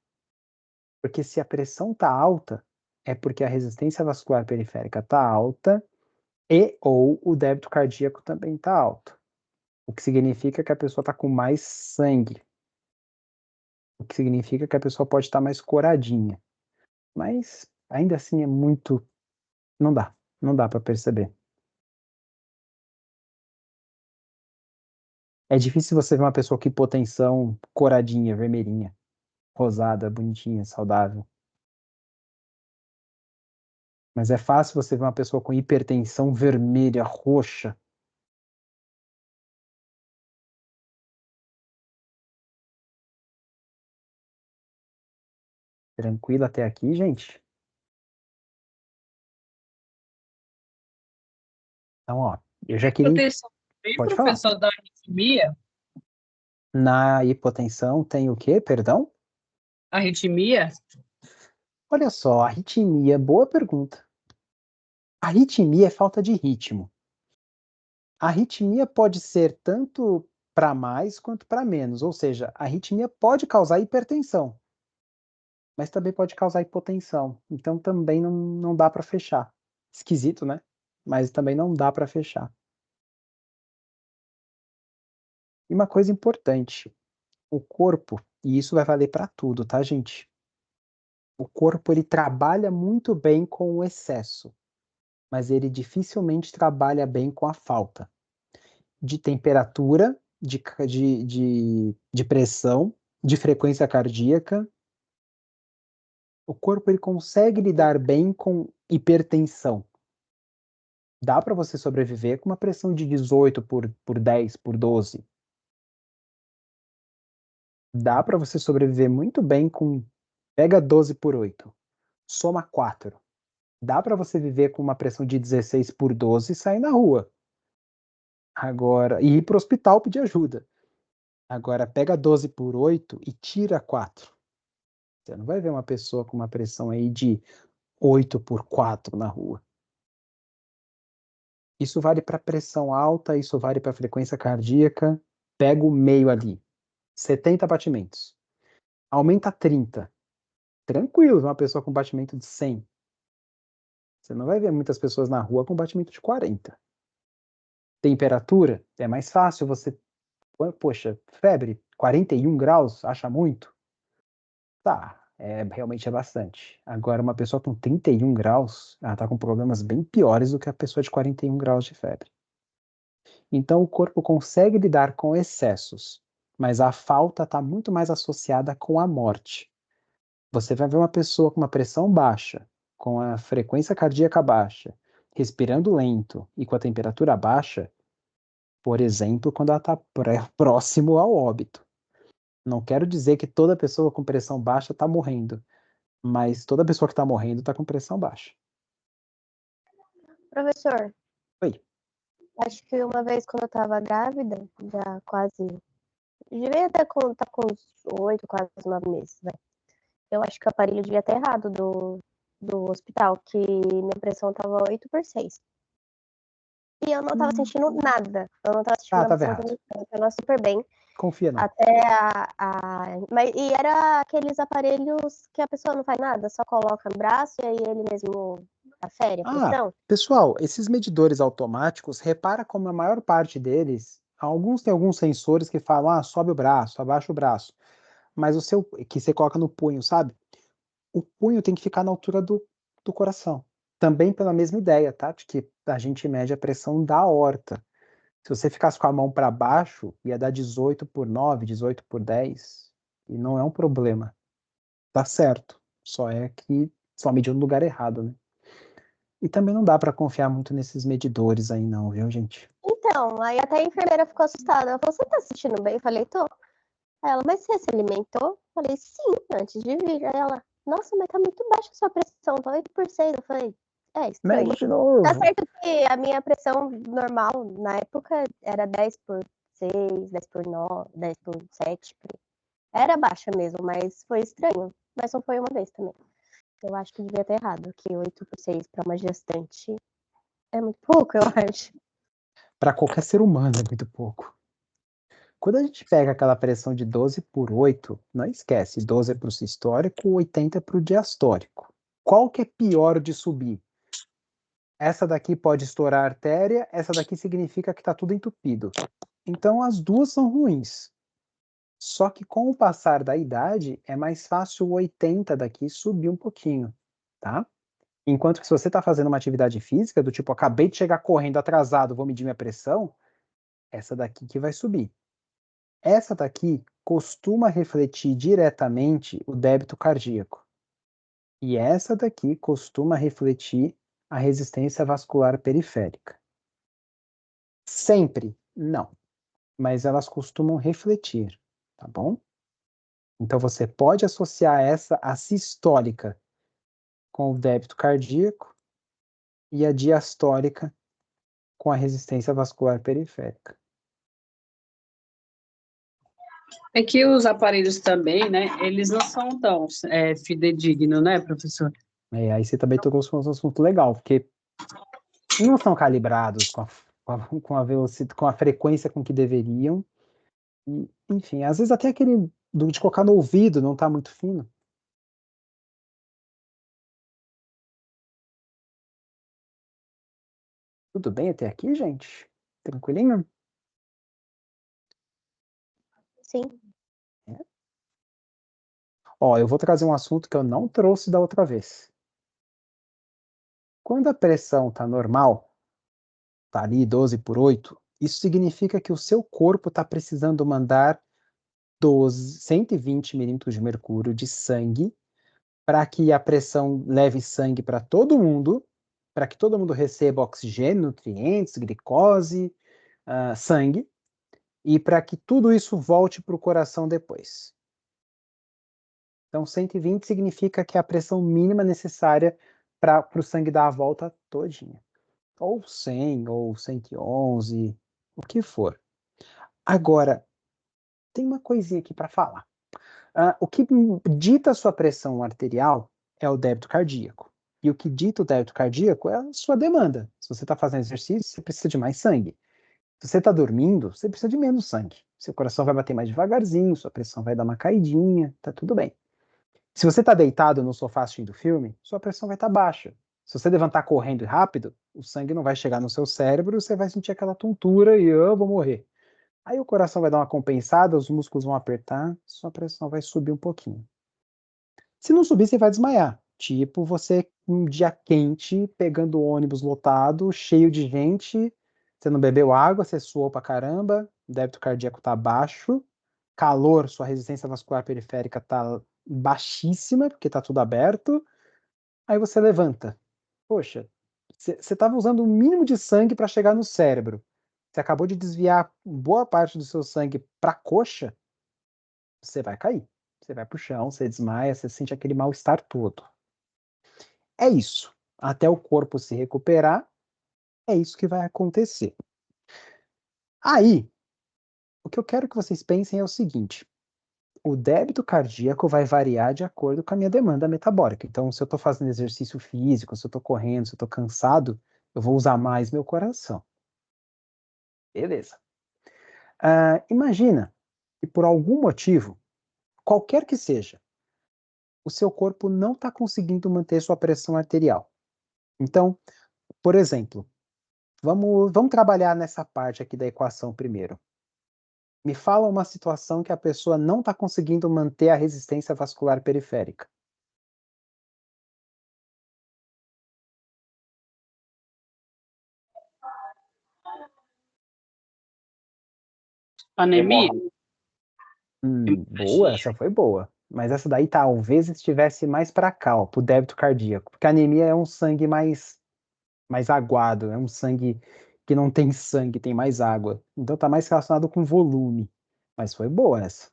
Porque se a pressão tá alta, é porque a resistência vascular periférica tá alta e ou o débito cardíaco também tá alto. O que significa que a pessoa está com mais sangue. O que significa que a pessoa pode estar mais coradinha. Mas ainda assim é muito. Não dá para perceber. É difícil você ver uma pessoa com hipotensão coradinha, vermelhinha, rosada, bonitinha, saudável. Mas é fácil você ver uma pessoa com hipertensão vermelha, roxa. Tranquilo até aqui, gente? Então, ó, eu já queria. Proteção também, Pode falar. professor, da arritmia? Na hipotensão tem o quê? Perdão? Arritmia? Olha só, arritmia, boa pergunta. Arritmia é falta de ritmo. A arritmia pode ser tanto para mais quanto para menos, ou seja, a arritmia pode causar hipertensão, mas também pode causar hipotensão. Então também não dá para fechar. Esquisito, né? Mas também não dá para fechar. E uma coisa importante, o corpo, e isso vai valer para tudo, tá, gente? O corpo ele trabalha muito bem com o excesso, mas ele dificilmente trabalha bem com a falta de temperatura, de pressão, de frequência cardíaca. O corpo ele consegue lidar bem com hipertensão. Dá para você sobreviver com uma pressão de 18 por 10, por 12. Dá para você sobreviver muito bem com. Pega 12 por 8, soma 4. Dá para você viver com uma pressão de 16 por 12 e sair na rua. Agora, e ir para o hospital pedir ajuda. Agora, pega 12 por 8 e tira 4. Você não vai ver uma pessoa com uma pressão aí de 8 por 4 na rua. Isso vale para pressão alta, isso vale para frequência cardíaca. Pega o meio ali, 70 batimentos. Aumenta 30. Tranquilo, uma pessoa com batimento de 100. Você não vai ver muitas pessoas na rua com batimento de 40. Temperatura, é mais fácil você. Poxa, febre, 41 graus, acha muito? Tá, realmente é bastante. Agora, uma pessoa com 31 graus, ela tá com problemas bem piores do que a pessoa de 41 graus de febre. Então, o corpo consegue lidar com excessos, mas a falta está muito mais associada com a morte. Você vai ver uma pessoa com uma pressão baixa, com a frequência cardíaca baixa, respirando lento e com a temperatura baixa, por exemplo, quando ela está próximo ao óbito. Não quero dizer que toda pessoa com pressão baixa está morrendo, mas toda pessoa que está morrendo está com pressão baixa. Professor, Oi. acho que uma vez quando eu estava grávida, já quase. Devia estar com uns 8, quase 9 meses, né? Eu acho que o aparelho devia estar errado do hospital, que minha pressão estava 8 por 6. E eu não estava sentindo nada. Eu não estava sentindo Tava absolutamente errado. nada. Eu estava super bem. Confia não. Até Mas, e era aqueles aparelhos que a pessoa não faz nada, só coloca no braço e aí ele mesmo afere a pressão. Pessoal, esses medidores automáticos, repara como a maior parte deles, alguns têm alguns sensores que falam, sobe o braço, abaixa o braço, mas o seu, que você coloca no punho, sabe? O punho tem que ficar na altura do coração. também pela mesma ideia, tá? De que a gente mede a pressão da aorta. Se você ficasse com a mão para baixo, ia dar 18/9, 18/10, e não é um problema. Tá certo. Só é que só mediu no lugar errado, né? E também não dá para confiar muito nesses medidores aí não, viu, gente? Então, aí até a enfermeira ficou assustada. Ela falou, você tá se sentindo bem? Eu falei, tô. Aí ela, mas você se alimentou? Eu falei, sim, antes de vir. Aí ela, nossa, mas tá muito baixa a sua pressão, tá 8%. Eu falei, é estranho. Mede de novo. Tá certo que a minha pressão normal, na época, era 10/6, 10/9, 10/7. Era baixa mesmo, mas foi estranho. Mas só foi uma vez também. Eu acho que devia ter errado, que 8/6 para uma gestante é muito pouco, eu acho. Para qualquer ser humano é muito pouco. Quando a gente pega aquela pressão de 12/8, não esquece, 12 é para o sistólico, 80 é para o diastólico. Qual que é pior de subir? Essa daqui pode estourar a artéria, essa daqui significa que está tudo entupido. Então as duas são ruins. Só que com o passar da idade, é mais fácil o 80 daqui subir um pouquinho, tá? Enquanto que se você está fazendo uma atividade física, do tipo, acabei de chegar correndo atrasado, vou medir minha pressão, essa daqui que vai subir. Essa daqui costuma refletir diretamente o débito cardíaco. E essa daqui costuma refletir a resistência vascular periférica. Sempre, não. Mas elas costumam refletir, tá bom? Então você pode associar essa, a sistólica, com o débito cardíaco e a diastólica com a resistência vascular periférica. É que os aparelhos também, né, eles não são tão fidedignos, né, professor? Aí você também tocou um assunto legal, porque não são calibrados com a velocidade, com a frequência com que deveriam. E, enfim, às vezes até aquele de colocar no ouvido não está muito fino. Tudo bem até aqui, gente? Tranquilinho? Sim. É. Ó, eu vou trazer um assunto que eu não trouxe da outra vez. Quando a pressão está normal, está ali 12/8, isso significa que o seu corpo está precisando mandar 120 milímetros de mercúrio de sangue para que a pressão leve sangue para todo mundo, para que todo mundo receba oxigênio, nutrientes, glicose, sangue, e para que tudo isso volte para o coração depois. Então, 120 significa que é a pressão mínima necessária para o sangue dar a volta todinha. Ou 100, ou 111, o que for. Agora, tem uma coisinha aqui para falar. O que dita a sua pressão arterial é o débito cardíaco. E o que dita o débito cardíaco é a sua demanda. Se você está fazendo exercício, você precisa de mais sangue. Se você está dormindo, você precisa de menos sangue. Seu coração vai bater mais devagarzinho, sua pressão vai dar uma caidinha, tá tudo bem. Se você está deitado no sofá assistindo filme, sua pressão vai estar baixa. Se você levantar correndo rápido, o sangue não vai chegar no seu cérebro, você vai sentir aquela tontura e eu vou morrer. Aí o coração vai dar uma compensada, os músculos vão apertar, sua pressão vai subir um pouquinho. Se não subir, você vai desmaiar. Tipo, você um dia quente, pegando o ônibus lotado, cheio de gente, você não bebeu água, você suou pra caramba, o débito cardíaco tá baixo, calor, sua resistência vascular periférica tá baixíssima, porque tá tudo aberto, aí você levanta. Poxa, você estava usando o mínimo de sangue para chegar no cérebro. Você acabou de desviar boa parte do seu sangue para a coxa, você vai cair. Você vai pro chão, você desmaia, você sente aquele mal-estar todo. É isso. Até o corpo se recuperar, é isso que vai acontecer. Aí, o que eu quero que vocês pensem é o seguinte: o débito cardíaco vai variar de acordo com a minha demanda metabólica. Então, se eu estou fazendo exercício físico, se eu estou correndo, se eu estou cansado, eu vou usar mais meu coração. Beleza. Imagina que por algum motivo, qualquer que seja, o seu corpo não está conseguindo manter sua pressão arterial. Então, por exemplo, vamos trabalhar nessa parte aqui da equação primeiro. Me fala uma situação que a pessoa não está conseguindo manter a resistência vascular periférica. Anemia? Boa, essa foi boa. Mas essa daí talvez estivesse mais para cá, ó, pro débito cardíaco. Porque a anemia é um sangue mais aguado, é um sangue que não tem sangue, tem mais água. Então tá mais relacionado com volume. Mas foi boa essa.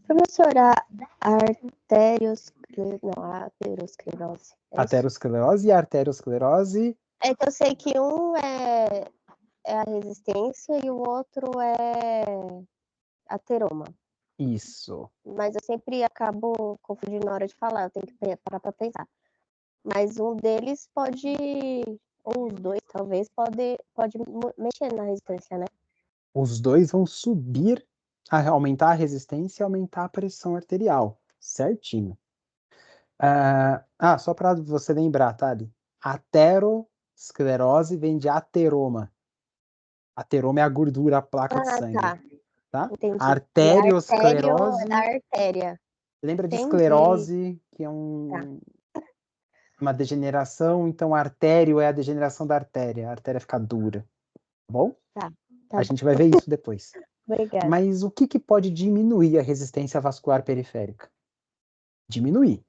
Professora, aterosclerose. Aterosclerose e arteriosclerose. É que eu sei que um é a resistência e o outro é ateroma. Isso. Mas eu sempre acabo confundindo na hora de falar, eu tenho que parar para pensar. Mas um deles pode, ou os dois talvez, pode mexer na resistência, né? Os dois vão subir, aumentar a resistência e aumentar a pressão arterial. Certinho. Só para você lembrar, Thali. Aterosclerose vem de ateroma. Ateroma é a gordura, a placa de sangue. Tá? Entendi. Arteriosclerose. É da artéria. Lembra de Entendi. esclerose, que é uma degeneração, então artério é a degeneração da artéria. A artéria fica dura. Tá bom? Tá a gente vai ver isso depois. Obrigada. Mas o que pode diminuir a resistência vascular periférica? Diminuir.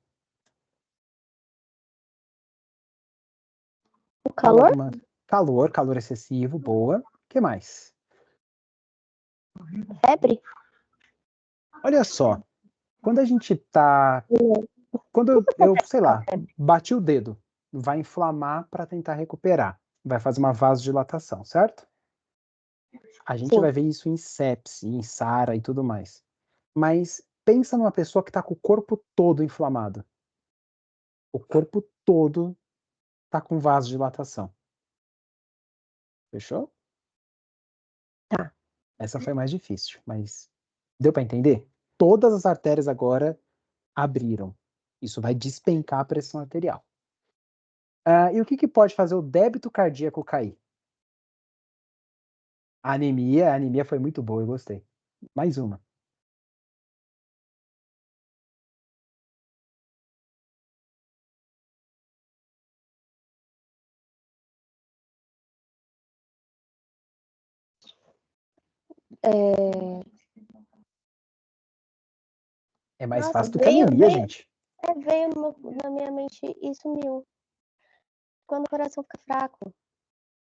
O calor? Calor excessivo, boa. O que mais? Febre? Olha só, quando a gente tá... Quando eu sei lá, bati o dedo, vai inflamar para tentar recuperar. Vai fazer uma vasodilatação, certo? A gente vai ver isso em sepse, em SARA e tudo mais. Mas pensa numa pessoa que está com o corpo todo inflamado. O corpo todo está com vasodilatação. Fechou? Tá. Essa foi mais difícil, mas deu para entender? Todas as artérias agora abriram. Isso vai despencar a pressão arterial. E o que pode fazer o débito cardíaco cair? A anemia foi muito boa, eu gostei. Mais uma. É mais fácil do que anemia, gente. Veio na minha mente e sumiu. Quando o coração fica fraco.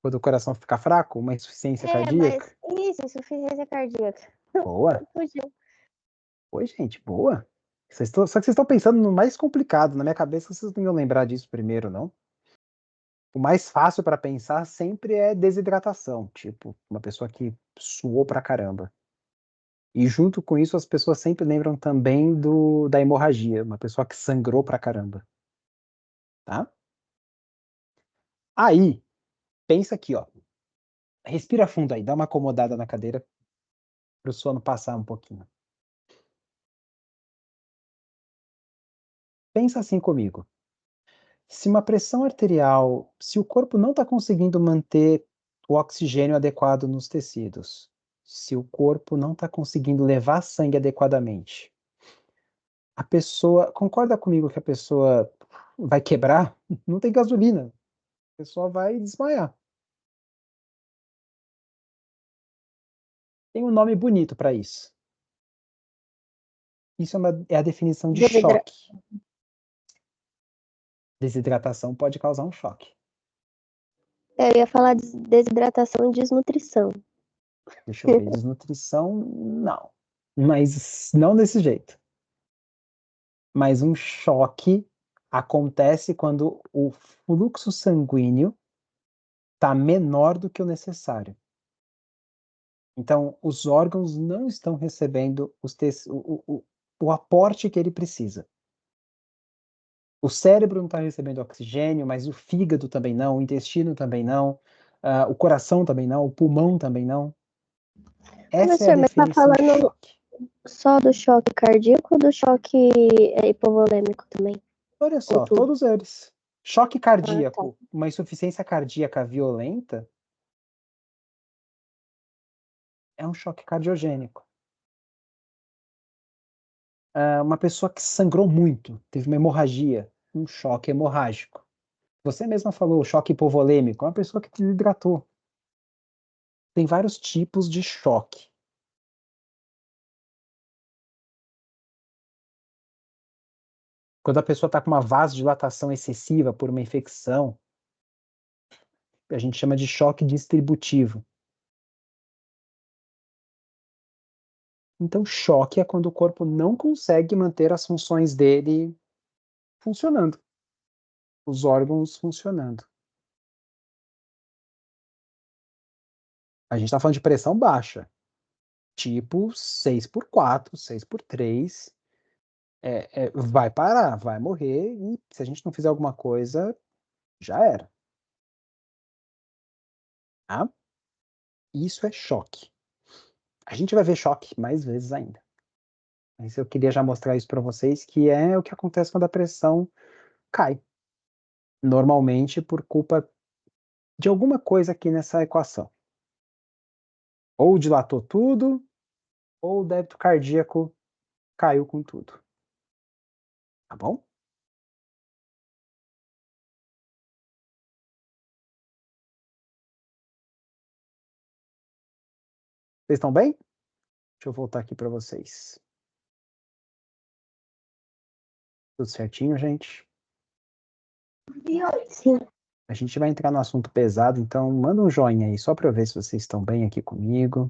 Quando o coração fica fraco, uma insuficiência cardíaca. Isso, insuficiência cardíaca. Boa. Fugiu. Oi, gente, boa. Só que vocês estão pensando no mais complicado. Na minha cabeça, vocês não iam lembrar disso primeiro, não? O mais fácil para pensar sempre é desidratação. Tipo, uma pessoa que suou pra caramba. E junto com isso, as pessoas sempre lembram também da hemorragia. Uma pessoa que sangrou pra caramba. Tá? Aí, pensa aqui, ó. Respira fundo aí, dá uma acomodada na cadeira para o sono passar um pouquinho. Pensa assim comigo. Se uma pressão arterial, se o corpo não está conseguindo manter o oxigênio adequado nos tecidos, se o corpo não está conseguindo levar sangue adequadamente, a pessoa, concorda comigo que a pessoa vai quebrar? Não tem gasolina. A pessoa vai desmaiar. Tem um nome bonito para isso. Isso é a definição de choque. Desidratação pode causar um choque. Eu ia falar de desidratação e desnutrição. Deixa eu ver, desnutrição, não. Mas não desse jeito. Mas um choque acontece quando o fluxo sanguíneo está menor do que o necessário. Então, os órgãos não estão recebendo o aporte que ele precisa. O cérebro não está recebendo oxigênio, mas o fígado também não, o intestino também não, o coração também não, o pulmão também não. Essa é a definição de choque. Só do choque cardíaco ou do choque hipovolêmico também? Olha só, todos eles. Choque cardíaco, uma insuficiência cardíaca violenta, é um choque cardiogênico. Uma pessoa que sangrou muito, teve uma hemorragia, um choque hemorrágico. Você mesma falou choque hipovolêmico, é uma pessoa que desidratou. Tem vários tipos de choque. Quando a pessoa está com uma vasodilatação excessiva por uma infecção, a gente chama de choque distributivo. Então, choque é quando o corpo não consegue manter as funções dele funcionando, os órgãos funcionando. A gente está falando de pressão baixa, tipo 6/4, 6/3, vai parar, vai morrer, e se a gente não fizer alguma coisa, já era. Tá? Isso é choque. A gente vai ver choque mais vezes ainda. Mas eu queria já mostrar isso para vocês, que é o que acontece quando a pressão cai. Normalmente por culpa de alguma coisa aqui nessa equação. Ou dilatou tudo, ou o débito cardíaco caiu com tudo. Tá bom? Vocês estão bem? Deixa eu voltar aqui para vocês. Tudo certinho, gente? Sim. A gente vai entrar no assunto pesado, então manda um joinha aí, só para eu ver se vocês estão bem aqui comigo.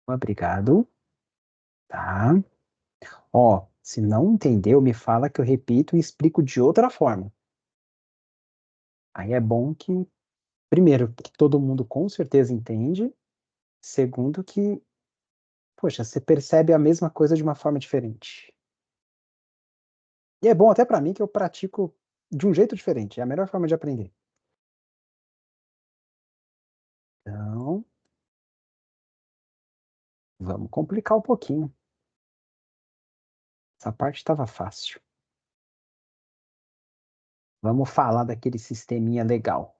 Obrigado. Tá? Ó, se não entendeu, me fala que eu repito e explico de outra forma. Aí é bom que, primeiro, que todo mundo com certeza entende. Segundo, que, poxa, você percebe a mesma coisa de uma forma diferente. E é bom até para mim que eu pratico de um jeito diferente. É a melhor forma de aprender. Então, vamos complicar um pouquinho. Essa parte estava fácil. Vamos falar daquele sisteminha legal.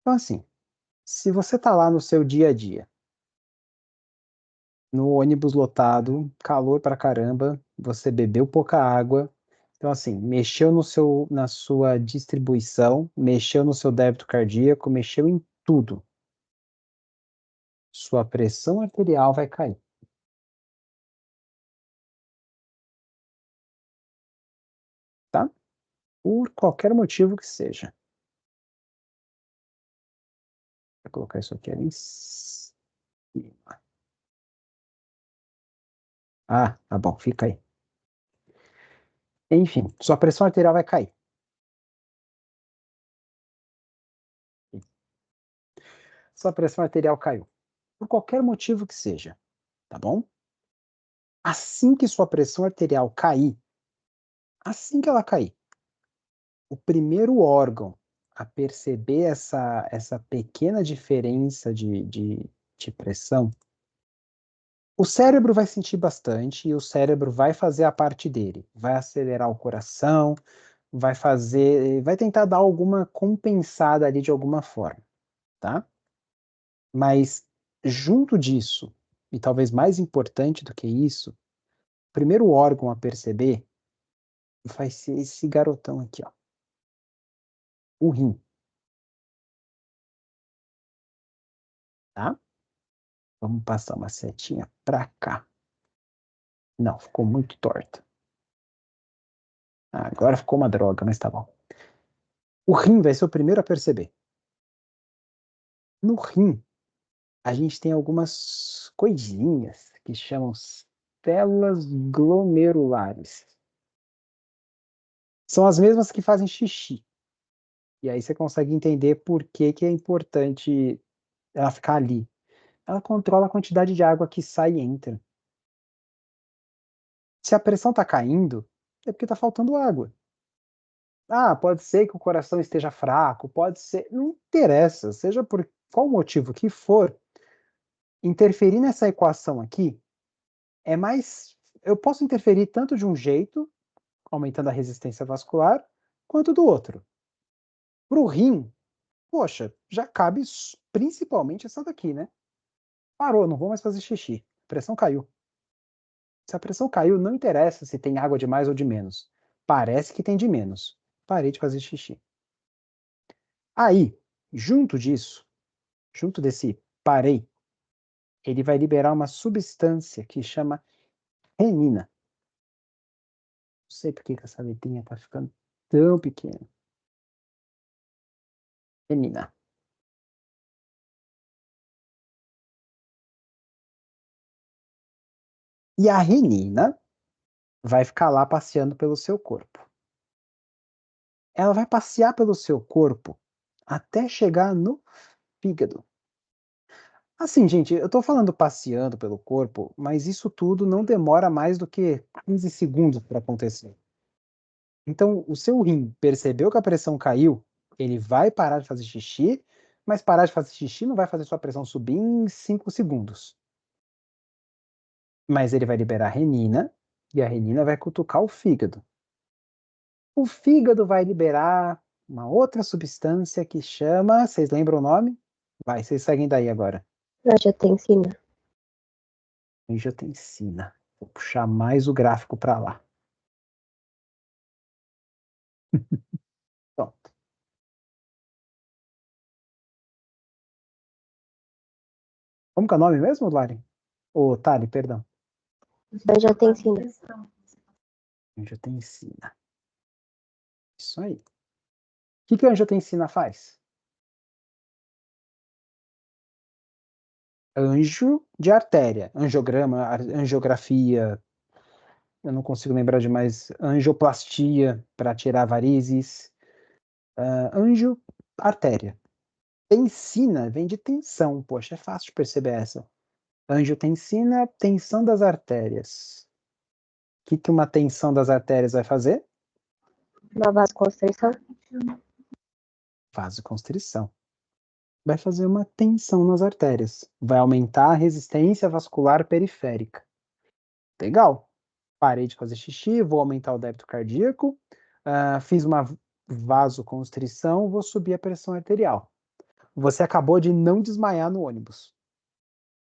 Então, assim, se você tá lá no seu dia a dia, no ônibus lotado, calor pra caramba, você bebeu pouca água, então assim, mexeu na sua distribuição, mexeu no seu débito cardíaco, mexeu em tudo. Sua pressão arterial vai cair. Tá? Por qualquer motivo que seja. Vou colocar isso aqui ali em cima. Ah, tá bom, fica aí. Enfim, sua pressão arterial vai cair. Sua pressão arterial caiu. Por qualquer motivo que seja, tá bom? Assim que sua pressão arterial cair, assim que ela cair, o primeiro órgão a perceber essa pequena diferença de pressão, o cérebro vai sentir bastante e o cérebro vai fazer a parte dele, vai acelerar o coração, vai tentar dar alguma compensada ali de alguma forma, tá? Mas junto disso, e talvez mais importante do que isso, o primeiro órgão a perceber vai ser esse garotão aqui, ó, o rim, tá? Vamos passar uma setinha para cá. Não, ficou muito torta. Ah, agora ficou uma droga, mas tá bom. O rim vai ser o primeiro a perceber. No rim, a gente tem algumas coisinhas que chamam células glomerulares. São as mesmas que fazem xixi. E aí você consegue entender por que que é importante ela ficar ali. Ela controla a quantidade de água que sai e entra. Se a pressão está caindo, é porque está faltando água. Ah, pode ser que o coração esteja fraco, pode ser. Não interessa, seja por qual motivo que for, interferir nessa equação aqui é mais. Eu posso interferir tanto de um jeito, aumentando a resistência vascular, quanto do outro. Para o rim, poxa, já cabe principalmente essa daqui, né? Parou, não vou mais fazer xixi. A pressão caiu. Se a pressão caiu, não interessa se tem água de mais ou de menos. Parece que tem de menos. Parei de fazer xixi. Aí, junto disso, junto desse parei, ele vai liberar uma substância que chama renina. Não sei por que essa letrinha tá ficando tão pequena. Renina. E a renina vai ficar lá passeando pelo seu corpo. Ela vai passear pelo seu corpo até chegar no fígado. Assim, gente, eu tô falando passeando pelo corpo, mas isso tudo não demora mais do que 15 segundos para acontecer. Então, o seu rim percebeu que a pressão caiu, ele vai parar de fazer xixi, mas parar de fazer xixi não vai fazer sua pressão subir em 5 segundos. Mas ele vai liberar renina, e a renina vai cutucar o fígado. O fígado vai liberar uma outra substância que chama. Vocês lembram o nome? Vai, vocês seguem daí agora. Angiotensina. Angiotensina. Vou puxar mais o gráfico para lá. Pronto. Como que é o nome mesmo, Lari? Ô, Tali, perdão. Angiotensina. Angiotensina. Isso aí. O que a angiotensina faz? Anjo de artéria. Angiograma, angiografia. Eu não consigo lembrar de mais. Angioplastia para tirar varizes. Anjo, artéria. Tensina vem de tensão. Poxa, é fácil de perceber essa. Angiotensina, tensão das artérias. O que uma tensão das artérias vai fazer? Uma vasoconstrição. Vasoconstrição. Vai fazer uma tensão nas artérias. Vai aumentar a resistência vascular periférica. Legal. Parei de fazer xixi, vou aumentar o débito cardíaco. Fiz uma vasoconstrição, vou subir a pressão arterial. Você acabou de não desmaiar no ônibus.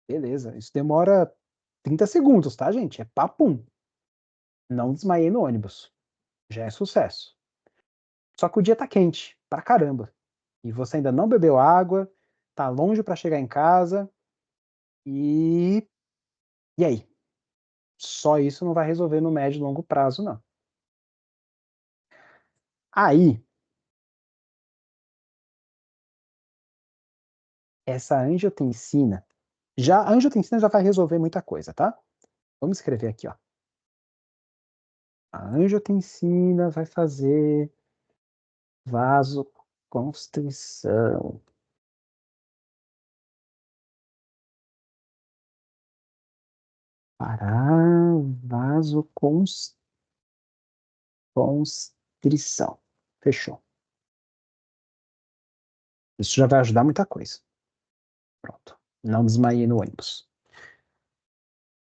Beleza, isso demora 30 segundos, tá, gente? É papum. Não desmaiei no ônibus. Já é sucesso. Só que o dia tá quente, pra caramba. E você ainda não bebeu água, tá longe para chegar em casa. E aí? Só isso não vai resolver no médio e longo prazo, não. Aí, essa angiotensina, a angiotensina já vai resolver muita coisa, tá? Vamos escrever aqui, ó. A angiotensina vai fazer vasoconstrição. Parar vasoconstrição. Fechou. Isso já vai ajudar muita coisa. Pronto. Não desmaiei no ônibus.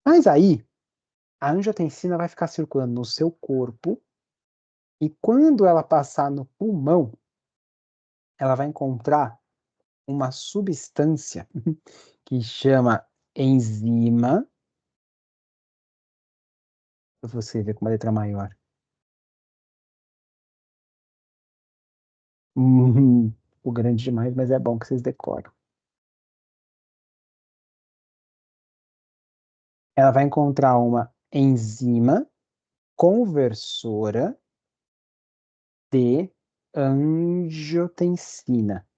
Mas aí, a angiotensina vai ficar circulando no seu corpo e quando ela passar no pulmão, ela vai encontrar uma substância que chama enzima. Você vê com uma letra maior. O grande demais, mas é bom que vocês decoram. Ela vai encontrar uma enzima conversora de angiotensina.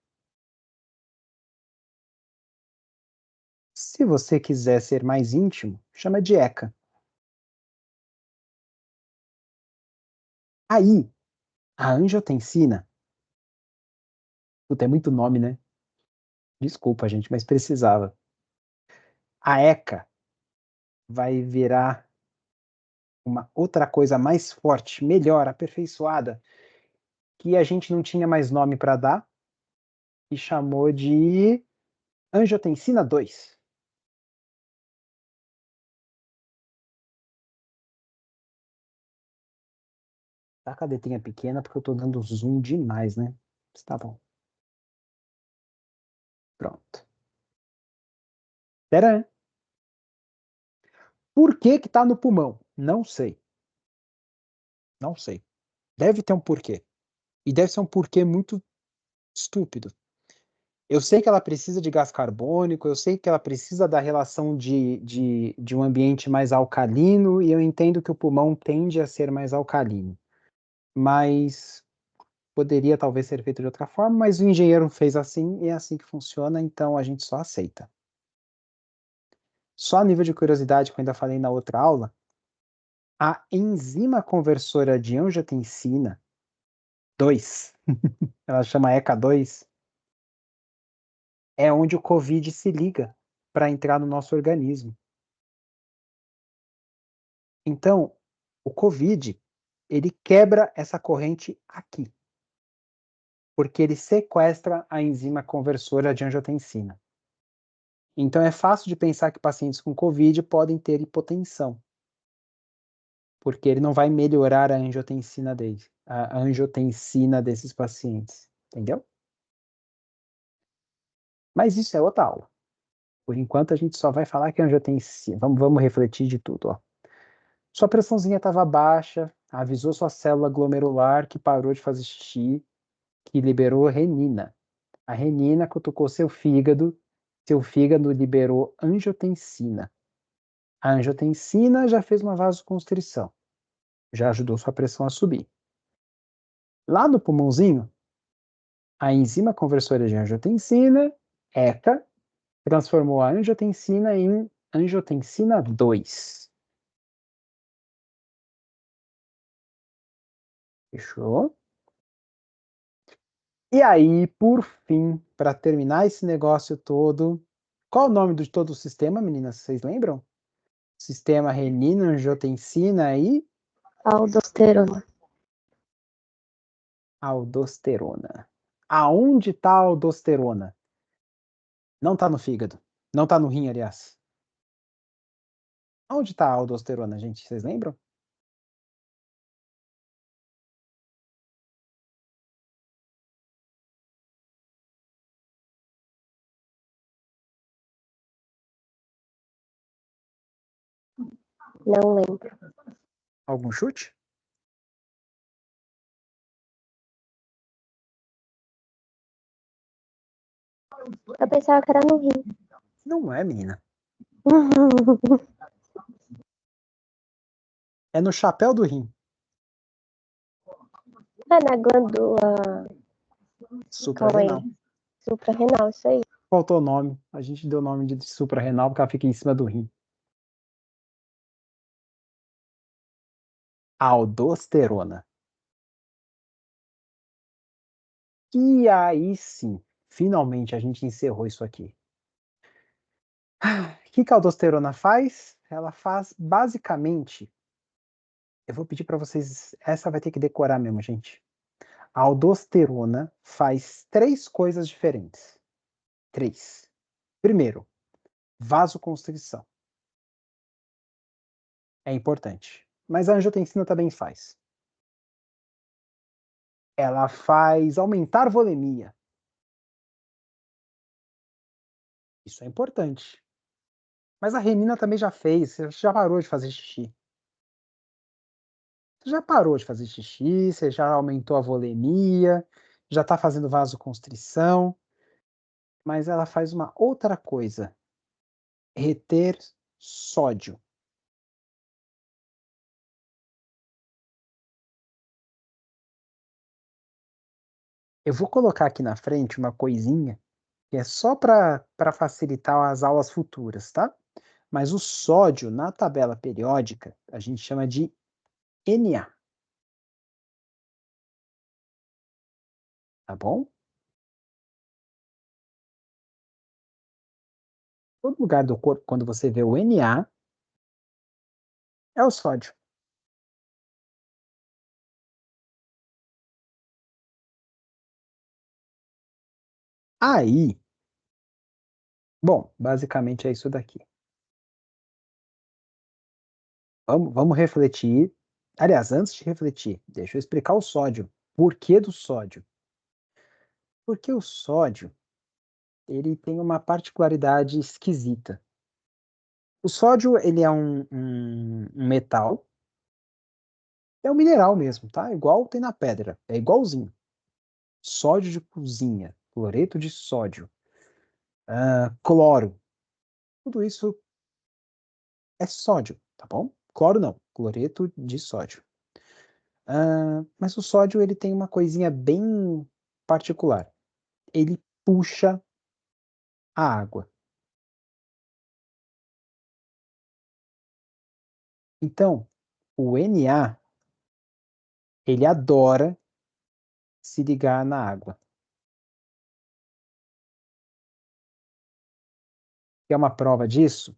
Se você quiser ser mais íntimo, chama de ECA. Aí, a angiotensina, puta, é muito nome, né? Desculpa, gente, mas precisava. A ECA vai virar uma outra coisa mais forte, melhor, aperfeiçoada, que a gente não tinha mais nome para dar e chamou de angiotensina 2. Tá com a letrinha pequena porque eu tô dando zoom demais, né? Tá bom. Pronto. Tcharam! Por que que tá no pulmão? Não sei. Não sei. Deve ter um porquê. E deve ser um porquê muito Estúpido. Eu sei que ela precisa de gás carbônico, eu sei que ela precisa da relação de um ambiente mais alcalino, e eu entendo que o pulmão tende a ser mais alcalino. Mas poderia talvez ser feito de outra forma, mas o engenheiro fez assim, e é assim que funciona, então a gente só aceita. Só a nível de curiosidade, que eu ainda falei na outra aula, a enzima conversora de angiotensina 2, ela chama ECA2, é onde o COVID se liga para entrar no nosso organismo. Então, o COVID, ele quebra essa corrente aqui, porque ele sequestra a enzima conversora de angiotensina. Então, é fácil de pensar que pacientes com COVID podem ter hipotensão, porque ele não vai melhorar a angiotensina desses pacientes, entendeu? Mas isso é outra aula. Por enquanto, a gente só vai falar que a angiotensina. Vamos refletir de tudo, ó. Sua pressãozinha estava baixa, avisou sua célula glomerular que parou de fazer xixi, que liberou renina. A renina cutucou seu fígado liberou angiotensina. A angiotensina já fez uma vasoconstrição, já ajudou sua pressão a subir. Lá no pulmãozinho, a enzima conversora de angiotensina, ECA, transformou a angiotensina em angiotensina 2. Fechou? E aí, por fim, para terminar esse negócio todo, qual o nome de todo o sistema, meninas? Vocês lembram? Sistema renina, angiotensina e Aldosterona. aldosterona. Aonde está a aldosterona? Não está no fígado. Não está no rim, aliás. Onde está a aldosterona, gente? Vocês lembram? Não lembro. Algum chute? Eu pensava que era no rim. Não é, menina. É no chapéu do rim. É na glândula. Suprarrenal. Suprarrenal, isso aí. Faltou o nome. A gente deu o nome de suprarrenal porque ela fica em cima do rim. Aldosterona. E aí sim, finalmente a gente encerrou isso aqui. O que a aldosterona faz? Ela faz basicamente. Eu vou pedir para vocês. Essa vai ter que decorar mesmo, gente. A aldosterona faz 3 coisas diferentes. 3. Primeiro, vasoconstrição. É importante. Mas a angiotensina também faz. Ela faz aumentar volemia. Isso é importante. Mas a renina também já fez. Você já parou de fazer xixi. Você já parou de fazer xixi, você já aumentou a volemia, já está fazendo vasoconstrição, mas ela faz uma outra coisa: reter sódio. Eu vou colocar aqui na frente uma coisinha que é só para facilitar as aulas futuras, tá? Mas o sódio na tabela periódica a gente chama de Na, tá bom? Todo lugar do corpo, quando você vê o Na, é o sódio. Aí, bom, basicamente é isso daqui. Vamos refletir. Aliás, antes de refletir, deixa eu explicar o sódio. Por que do sódio? Porque o sódio, ele tem uma particularidade esquisita. O sódio, ele é um metal, é um mineral mesmo, tá? Igual tem na pedra, é igualzinho. sódio de cozinha, cloreto de sódio, cloro, tudo isso é sódio, tá bom? Cloro não, cloreto de sódio. Mas o sódio ele tem uma coisinha bem particular. Ele puxa a água. Então, o Na, ele adora se ligar na água. Quer uma prova disso?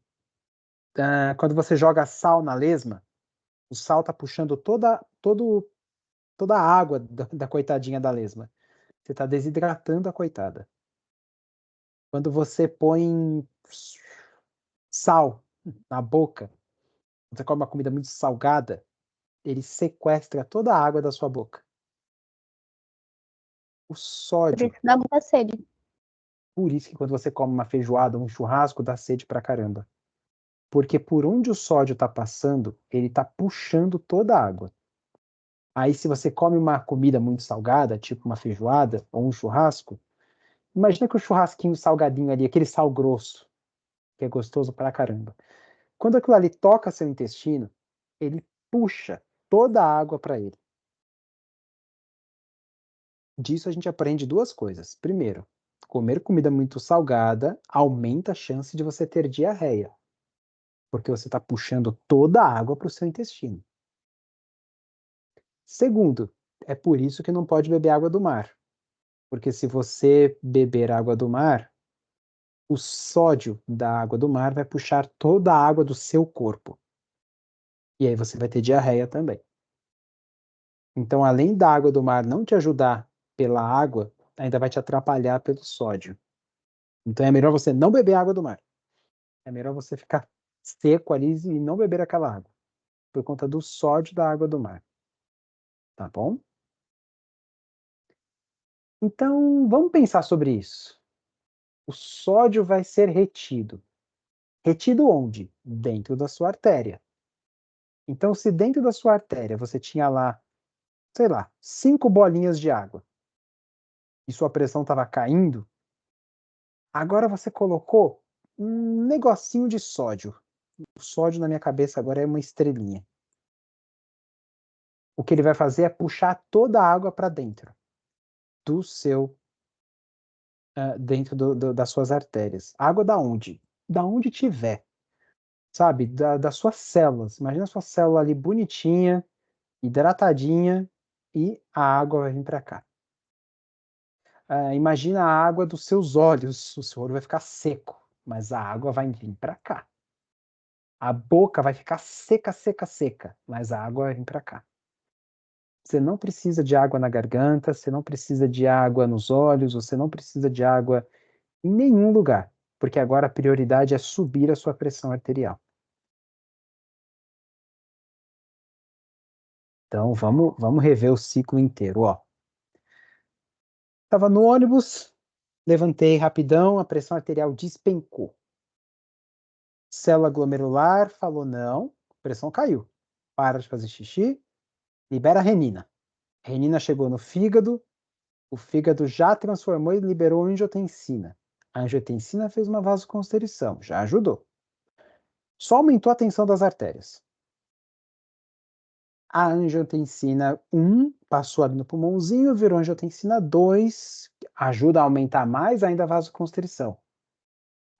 Quando você joga sal na lesma, o sal tá puxando toda a água da coitadinha da lesma. Você está desidratando a coitada. Quando você põe sal na boca, você come uma comida muito salgada, ele sequestra toda a água da sua boca. O Por sódio, isso dá muita sede. por isso que quando você come uma feijoada, um churrasco, dá sede pra caramba. Porque por onde o sódio está passando, ele está puxando toda a água. Aí se você come uma comida muito salgada, tipo uma feijoada ou um churrasco, imagina que o churrasquinho salgadinho ali, aquele sal grosso, que é gostoso pra caramba. Quando aquilo ali toca seu intestino, ele puxa toda a água para ele. Disso a gente aprende duas coisas. Primeiro, comer comida muito salgada aumenta a chance de você ter diarreia, porque você está puxando toda a água para o seu intestino. Segundo, é por isso que não pode beber água do mar, porque se você beber água do mar, o sódio da água do mar vai puxar toda a água do seu corpo. E aí você vai ter diarreia também. Então, além da água do mar não te ajudar pela água, ainda vai te atrapalhar pelo sódio. Então, é melhor você não beber água do mar. É melhor você ficar seco ali e não beber aquela água, por conta do sódio da água do mar. Tá bom? Então, vamos pensar sobre isso. O sódio vai ser retido. Retido onde? Dentro da sua artéria. Então, se dentro da sua artéria você tinha lá, sei lá, 5 bolinhas de água e sua pressão estava caindo, agora você colocou um negocinho de sódio. O sódio na minha cabeça agora é uma estrelinha. O que ele vai fazer é puxar toda a água para dentro do seu, dentro das suas artérias. Água da onde? Da onde tiver, sabe? Das suas células. Imagina a sua célula ali bonitinha, hidratadinha, e a água vai vir para cá. Imagina a água dos seus olhos. O seu olho vai ficar seco, mas a água vai vir para cá. A boca vai ficar seca, seca, seca, mas a água vai vir para cá. Você não precisa de água na garganta, você não precisa de água nos olhos, você não precisa de água em nenhum lugar, porque agora a prioridade é subir a sua pressão arterial. Então vamos rever o ciclo inteiro, ó. Estava no ônibus, levantei rapidão, a pressão arterial despencou. Célula glomerular falou não, a pressão caiu. Para de fazer xixi, libera a renina. A renina chegou no fígado, o fígado já transformou e liberou angiotensina. A angiotensina fez uma vasoconstrição, já ajudou. Só aumentou a tensão das artérias. A angiotensina 1 passou ali no pulmãozinho, virou angiotensina 2, ajuda a aumentar mais ainda a vasoconstrição.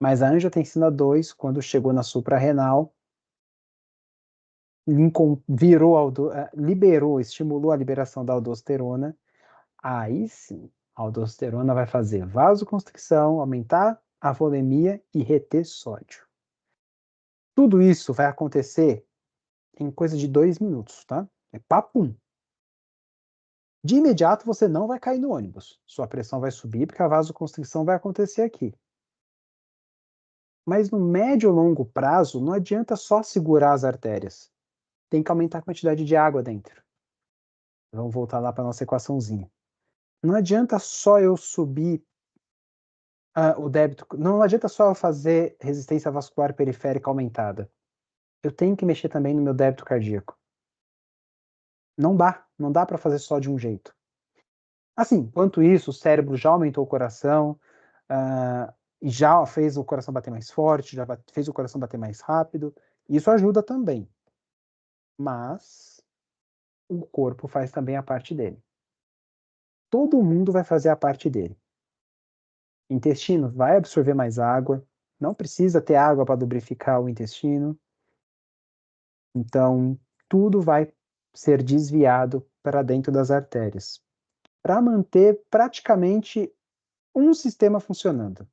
Mas a angiotensina 2, quando chegou na suprarrenal, liberou, estimulou a liberação da aldosterona. Aí sim, a aldosterona vai fazer vasoconstrição, aumentar a volemia e reter sódio. Tudo isso vai acontecer em coisa de 2 minutos, tá? É papum. De imediato você não vai cair no ônibus. Sua pressão vai subir porque a vasoconstrição vai acontecer aqui. Mas no médio e longo prazo, não adianta só segurar as artérias. Tem que aumentar a quantidade de água dentro. Vamos voltar lá para nossa equaçãozinha. Não adianta só eu subir o débito. Não adianta só eu fazer resistência vascular periférica aumentada. Eu tenho que mexer também no meu débito cardíaco. Não dá para fazer só de um jeito. Assim, enquanto isso, o cérebro já aumentou o coração, já fez o coração bater mais forte, já fez o coração bater mais rápido. Isso ajuda também. Mas o corpo faz também a parte dele. Todo mundo vai fazer a parte dele. O intestino vai absorver mais água, não precisa ter água para lubrificar o intestino. Então, tudo vai ser desviado para dentro das artérias, para manter praticamente um sistema funcionando: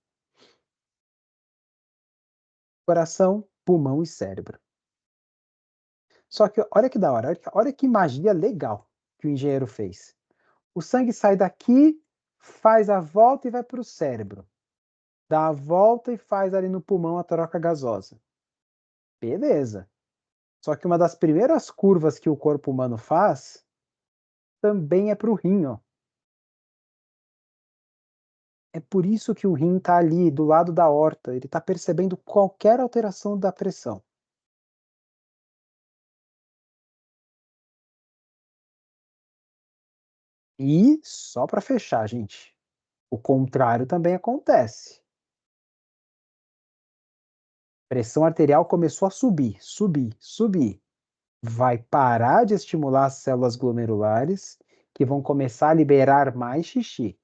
coração, pulmão e cérebro. Só que olha que da hora, olha que magia legal que o engenheiro fez. O sangue sai daqui, faz a volta e vai para o cérebro. Dá a volta e faz ali no pulmão a troca gasosa. Beleza. Só que uma das primeiras curvas que o corpo humano faz também é para o rim, ó. É por isso que o rim está ali do lado da aorta. Ele está percebendo qualquer alteração da pressão. E só para fechar, gente, o contrário também acontece. Pressão arterial começou a subir, subir, subir. Vai parar de estimular as células glomerulares, que vão começar a liberar mais xixi.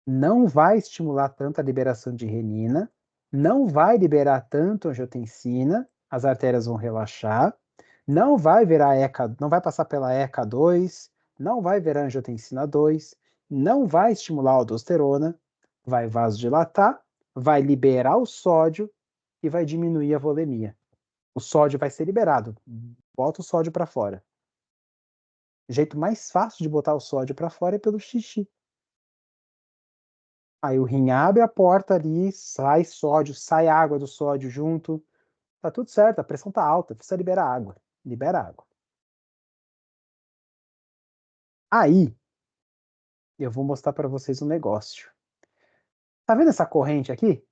Não vai estimular tanto a liberação de renina, não vai liberar tanto angiotensina, as artérias vão relaxar, não vai virar ECA, não vai passar pela ECA2, não vai virar angiotensina 2, não vai estimular a aldosterona, vai vasodilatar, vai liberar o sódio e vai diminuir a volemia. O sódio vai ser liberado. Bota o sódio para fora. O jeito mais fácil de botar o sódio para fora é pelo xixi. Aí o rim abre a porta ali, sai sódio, sai água do sódio junto. Tá tudo certo, a pressão tá alta, precisa liberar água. Libera água. Aí, eu vou mostrar para vocês um negócio. Tá vendo essa corrente aqui?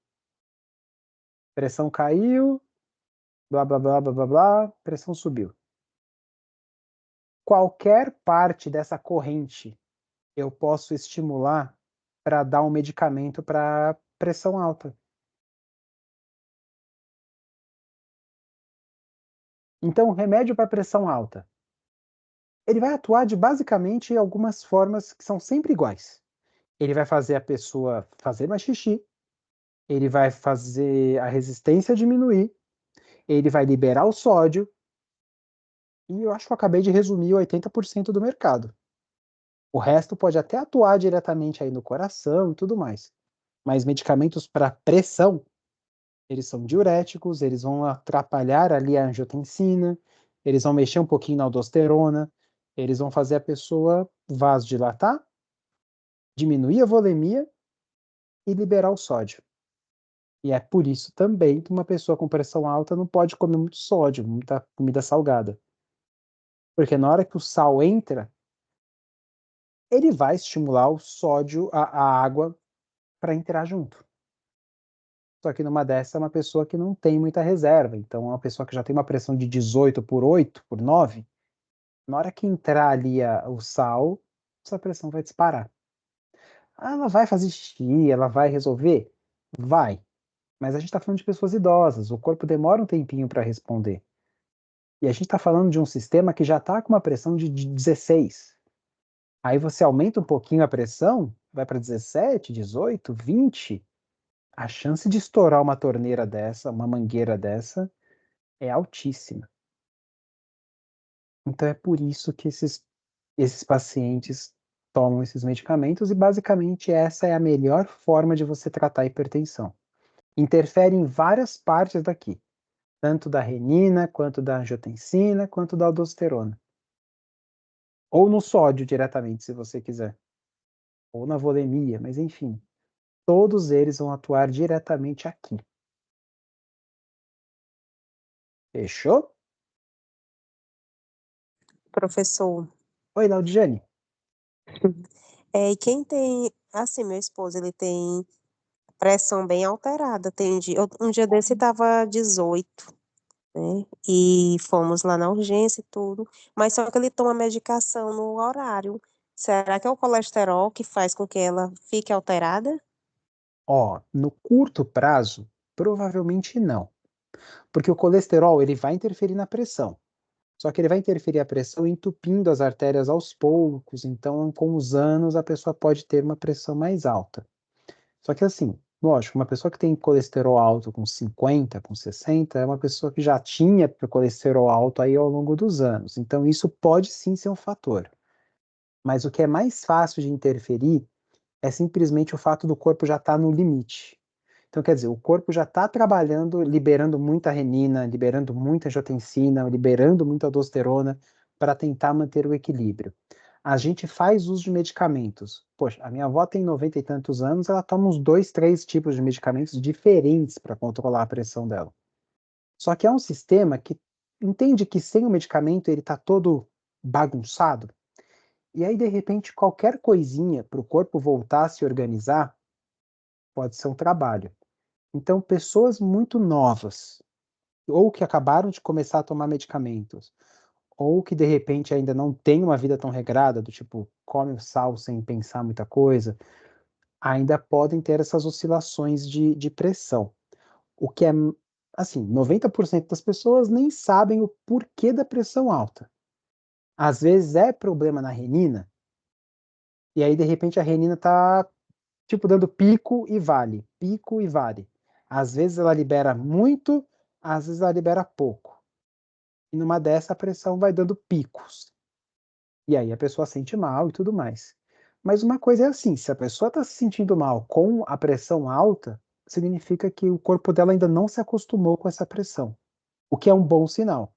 Pressão caiu, blá, blá, blá, blá, blá, blá, pressão subiu. Qualquer parte dessa corrente eu posso estimular para dar um medicamento para pressão alta. Então, o remédio para pressão alta, ele vai atuar de basicamente algumas formas que são sempre iguais. Ele vai fazer a pessoa fazer mais xixi, ele vai fazer a resistência diminuir, ele vai liberar o sódio, e eu acho que eu acabei de resumir 80% do mercado. O resto pode até atuar diretamente aí no coração e tudo mais. Mas medicamentos para pressão, eles são diuréticos, eles vão atrapalhar ali a angiotensina, eles vão mexer um pouquinho na aldosterona, eles vão fazer a pessoa vasodilatar, diminuir a volemia e liberar o sódio. E é por isso também que uma pessoa com pressão alta não pode comer muito sódio, muita comida salgada. Porque na hora que o sal entra, ele vai estimular o sódio, a água, para entrar junto. Só que numa dessa é uma pessoa que não tem muita reserva. Então, uma pessoa que já tem uma pressão de 18 por 8, por 9, na hora que entrar ali o sal, essa pressão vai disparar. Ela vai fazer xixi, ela vai resolver? Vai. Mas a gente está falando de pessoas idosas, o corpo demora um tempinho para responder. E a gente está falando de um sistema que já está com uma pressão de 16. Aí você aumenta um pouquinho a pressão, vai para 17, 18, 20. A chance de estourar uma torneira dessa, uma mangueira dessa, é altíssima. Então é por isso que esses pacientes tomam esses medicamentos e basicamente essa é a melhor forma de você tratar a hipertensão. Interfere em várias partes daqui, tanto da renina, quanto da angiotensina, quanto da aldosterona. Ou no sódio diretamente, se você quiser. Ou na volemia, mas enfim. Todos eles vão atuar diretamente aqui. Fechou? Professor, Oi, Laudiane. e quem tem, assim, meu esposo, ele tem pressão bem alterada, um dia desse estava 18, né, e fomos lá na urgência e tudo, mas só que ele toma medicação no horário Será que é o colesterol que faz com que ela fique alterada? Ó, no curto prazo, provavelmente não. Porque o colesterol, ele vai interferir na pressão. Só que ele vai interferir a pressão entupindo as artérias aos poucos, então com os anos a pessoa pode ter uma pressão mais alta. Só que assim, lógico, uma pessoa que tem colesterol alto com 50, com 60, é uma pessoa que já tinha colesterol alto aí ao longo dos anos. Então isso pode sim ser um fator. Mas o que é mais fácil de interferir é simplesmente o fato do corpo já estar no limite. Então, quer dizer, o corpo já está trabalhando, liberando muita renina, liberando muita angiotensina, liberando muita aldosterona para tentar manter o equilíbrio. A gente faz uso de medicamentos. Poxa, a minha avó tem 90 e tantos anos, ela toma uns 2, 3 tipos de medicamentos diferentes para controlar a pressão dela. Só que é um sistema que entende que sem o medicamento ele está todo bagunçado. E aí, de repente, qualquer coisinha para o corpo voltar a se organizar pode ser um trabalho. Então, pessoas muito novas, ou que acabaram de começar a tomar medicamentos, ou que de repente ainda não tem uma vida tão regrada, do tipo, come o sal sem pensar muita coisa, ainda podem ter essas oscilações de pressão. O que é, assim, 90% das pessoas nem sabem o porquê da pressão alta. Às vezes é problema na renina, e aí de repente a renina tá, tipo, dando pico e vale, pico e vale. Às vezes ela libera muito, às vezes ela libera pouco. E numa dessa a pressão vai dando picos. E aí a pessoa sente mal e tudo mais. Mas uma coisa é assim, se a pessoa está se sentindo mal com a pressão alta, significa que o corpo dela ainda não se acostumou com essa pressão. O que é um bom sinal.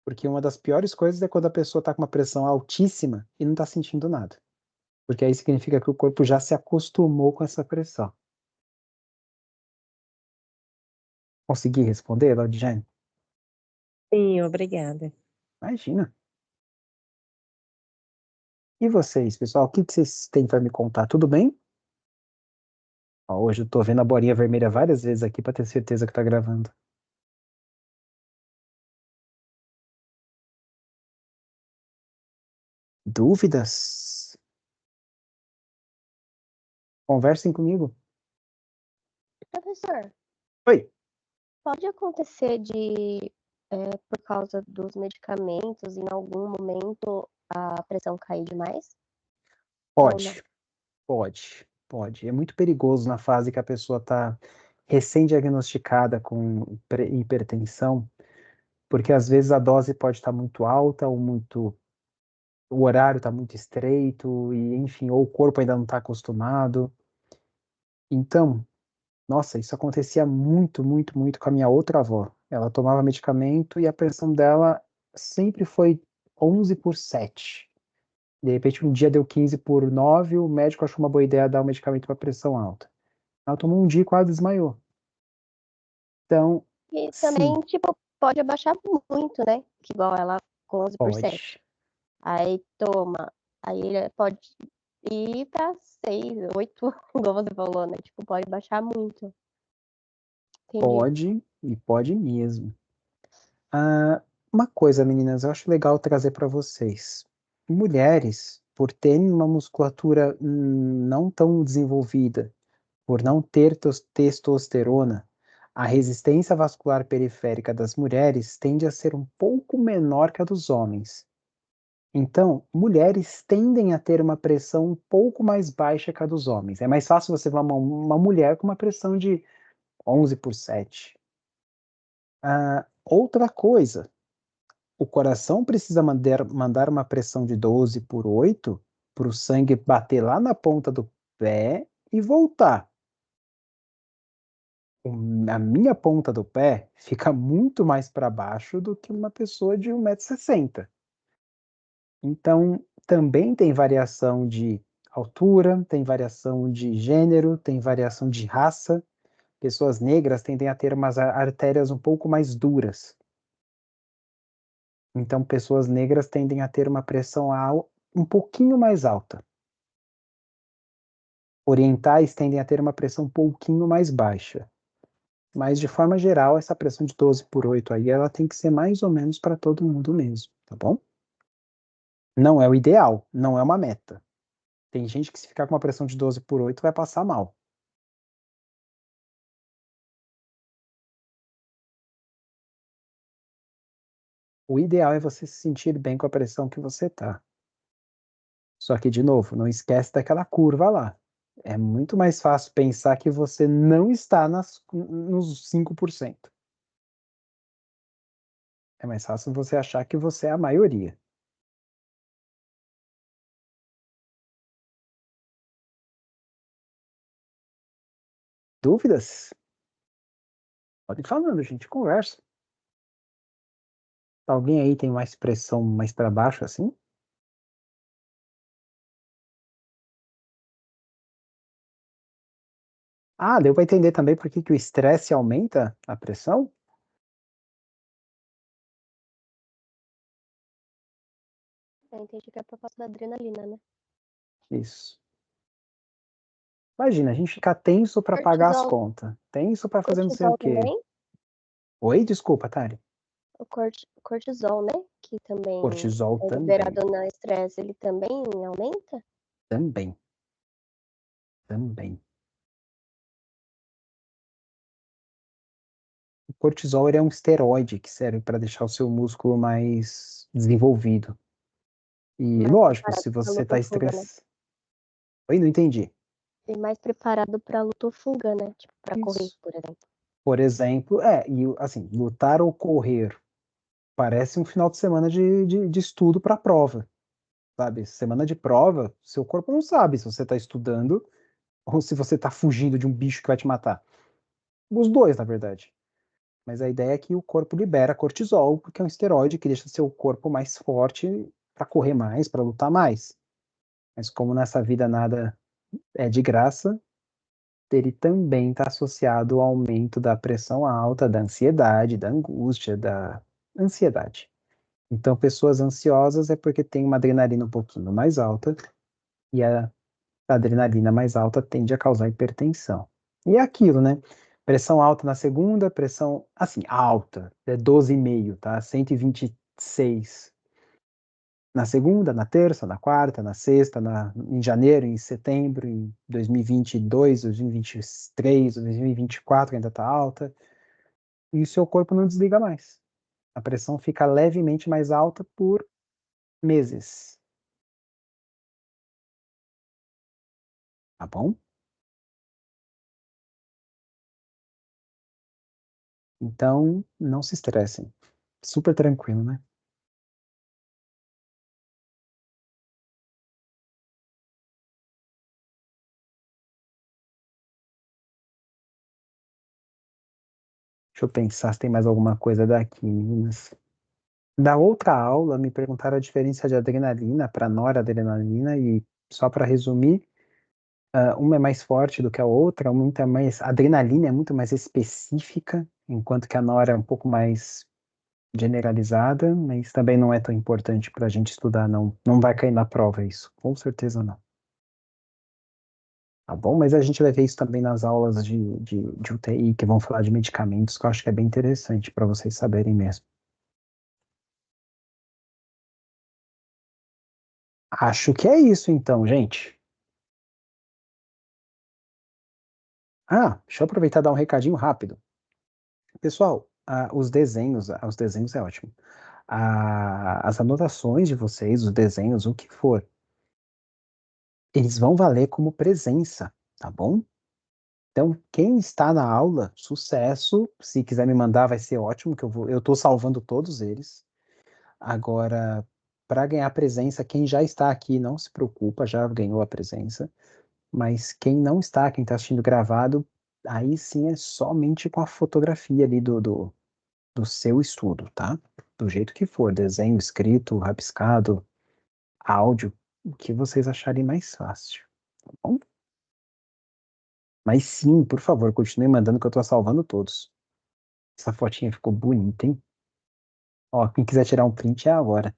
Porque uma das piores coisas é quando a pessoa está com uma pressão altíssima e não está sentindo nada. Porque aí significa que o corpo já se acostumou com essa pressão. Consegui responder, Laudiane? Sim, obrigada. Imagina. E vocês, pessoal, o que vocês têm para me contar? Tudo bem? Ó, hoje eu tô vendo a bolinha vermelha várias vezes aqui para ter certeza que tá gravando. Dúvidas? Conversem comigo. Professor, Oi. pode acontecer por causa dos medicamentos, em algum momento a pressão cair demais? Ou não? Pode. É muito perigoso na fase que a pessoa está recém-diagnosticada com hipertensão, porque às vezes a dose pode estar muito alta ou o horário está muito estreito e enfim, ou o corpo ainda não está acostumado. Então, nossa, isso acontecia muito com a minha outra avó. Ela tomava medicamento e a pressão dela sempre foi 11/7. De repente, um dia deu 15/9, o médico achou uma boa ideia dar um medicamento para pressão alta. Ela tomou um dia e quase desmaiou. Então, E também, sim, pode abaixar muito, né? Que igual ela com 11%. pode. Aí toma, aí ele pode ir pra 6, 8, igual você falou, né? Tipo, pode baixar muito. Entendi. Pode e pode mesmo. Ah, uma coisa, meninas, eu acho legal trazer para vocês. Mulheres, por terem uma musculatura não tão desenvolvida, por não ter testosterona, a resistência vascular periférica das mulheres tende a ser um pouco menor que a dos homens. Então, mulheres tendem a ter uma pressão um pouco mais baixa que a dos homens. É mais fácil você ver uma mulher com uma pressão de 11/7. Outra coisa, o coração precisa mandar uma pressão de 12/8 para o sangue bater lá na ponta do pé e voltar. A minha ponta do pé fica muito mais para baixo do que uma pessoa de 1,60 m. Então, também tem variação de altura, tem variação de gênero, tem variação de raça. Pessoas negras tendem a ter umas artérias um pouco mais duras. Então, pessoas negras tendem a ter uma pressão um pouquinho mais alta. Orientais tendem a ter uma pressão um pouquinho mais baixa. Mas, de forma geral, essa pressão de 12/8 aí, ela tem que ser mais ou menos para todo mundo mesmo, tá bom? Não é o ideal, não é uma meta. Tem gente que se ficar com uma pressão de 12/8 vai passar mal. O ideal é você se sentir bem com a pressão que você tá. Só que, de novo, não esquece daquela curva lá. É muito mais fácil pensar que você não está nos 5%. É mais fácil você achar que você é a maioria. Dúvidas? Pode ir falando, a gente conversa. Alguém aí tem mais pressão mais para baixo assim? Ah, deu para entender também por que o estresse aumenta a pressão? Entendi que é por causa da adrenalina, né? Isso. Imagina, a gente ficar tenso para pagar as Cortisol, contas, tenso para fazer não sei o cortisol quê. também, Oi, desculpa, Tari. o cortisol, né? Que também Cortisol é também. liberado no estresse, ele também aumenta? Também. Também. O cortisol ele é um esteroide que serve para deixar o seu músculo mais desenvolvido. E Mais lógico, preparado se pra você luta está ou fuga, né? estressado. Oi, não entendi. E mais preparado pra luta ou fuga, né? Tipo, pra correr, Isso. por exemplo. Por exemplo, e assim, lutar ou correr parece um final de semana de estudo para a prova, sabe? Semana de prova, seu corpo não sabe se você está estudando ou se você está fugindo de um bicho que vai te matar. Os dois, na verdade. Mas a ideia é que o corpo libera cortisol, porque é um esteroide que deixa seu corpo mais forte para correr mais, para lutar mais. Mas como nessa vida nada é de graça, ele também está associado ao aumento da pressão alta, da ansiedade, da angústia, da ansiedade. Então, pessoas ansiosas é porque tem uma adrenalina um pouquinho mais alta, e a adrenalina mais alta tende a causar hipertensão. E é aquilo, né? Pressão alta na segunda, pressão, assim, alta, é 12,5, tá? 126 na segunda, na terça, na quarta, na sexta, em janeiro, em setembro, em 2022, 2023, 2024 ainda está alta, e o seu corpo não desliga mais. A pressão fica levemente mais alta por meses, tá bom? Então, não se estressem. Super tranquilo, né? Deixa eu pensar se tem mais alguma coisa daqui, meninas. Da outra aula, me perguntaram a diferença de adrenalina para noradrenalina e só para resumir, uma é mais forte do que a outra, a adrenalina é muito mais específica, enquanto que a nora é um pouco mais generalizada, mas também não é tão importante para a gente estudar, não. Não vai cair na prova isso, com certeza não. Tá bom? Mas a gente vai ver isso também nas aulas de UTI, que vão falar de medicamentos, que eu acho que é bem interessante para vocês saberem mesmo. Acho que é isso então, gente. Ah, deixa eu aproveitar e dar um recadinho rápido. Pessoal, os desenhos é ótimo. As anotações de vocês, os desenhos, o que for, eles vão valer como presença, tá bom? Então, quem está na aula, sucesso. Se quiser me mandar, vai ser ótimo, que eu tô salvando todos eles. Agora, para ganhar presença, quem já está aqui, não se preocupa, já ganhou a presença. Mas quem não está, quem está assistindo gravado, aí sim é somente com a fotografia ali do seu estudo, tá? Do jeito que for, desenho, escrito, rabiscado, áudio, o que vocês acharem mais fácil, tá bom? Mas sim, por favor, continue mandando que eu tô salvando todos. Essa fotinha ficou bonita, hein? Ó, quem quiser tirar um print é agora.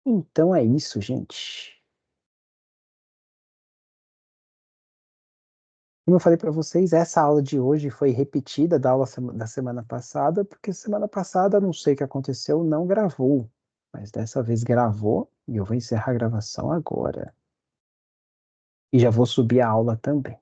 Então é isso, gente. Como eu falei para vocês, essa aula de hoje foi repetida da aula da semana passada, porque semana passada, não sei o que aconteceu, não gravou. Mas dessa vez gravou e eu vou encerrar a gravação agora. E já vou subir a aula também.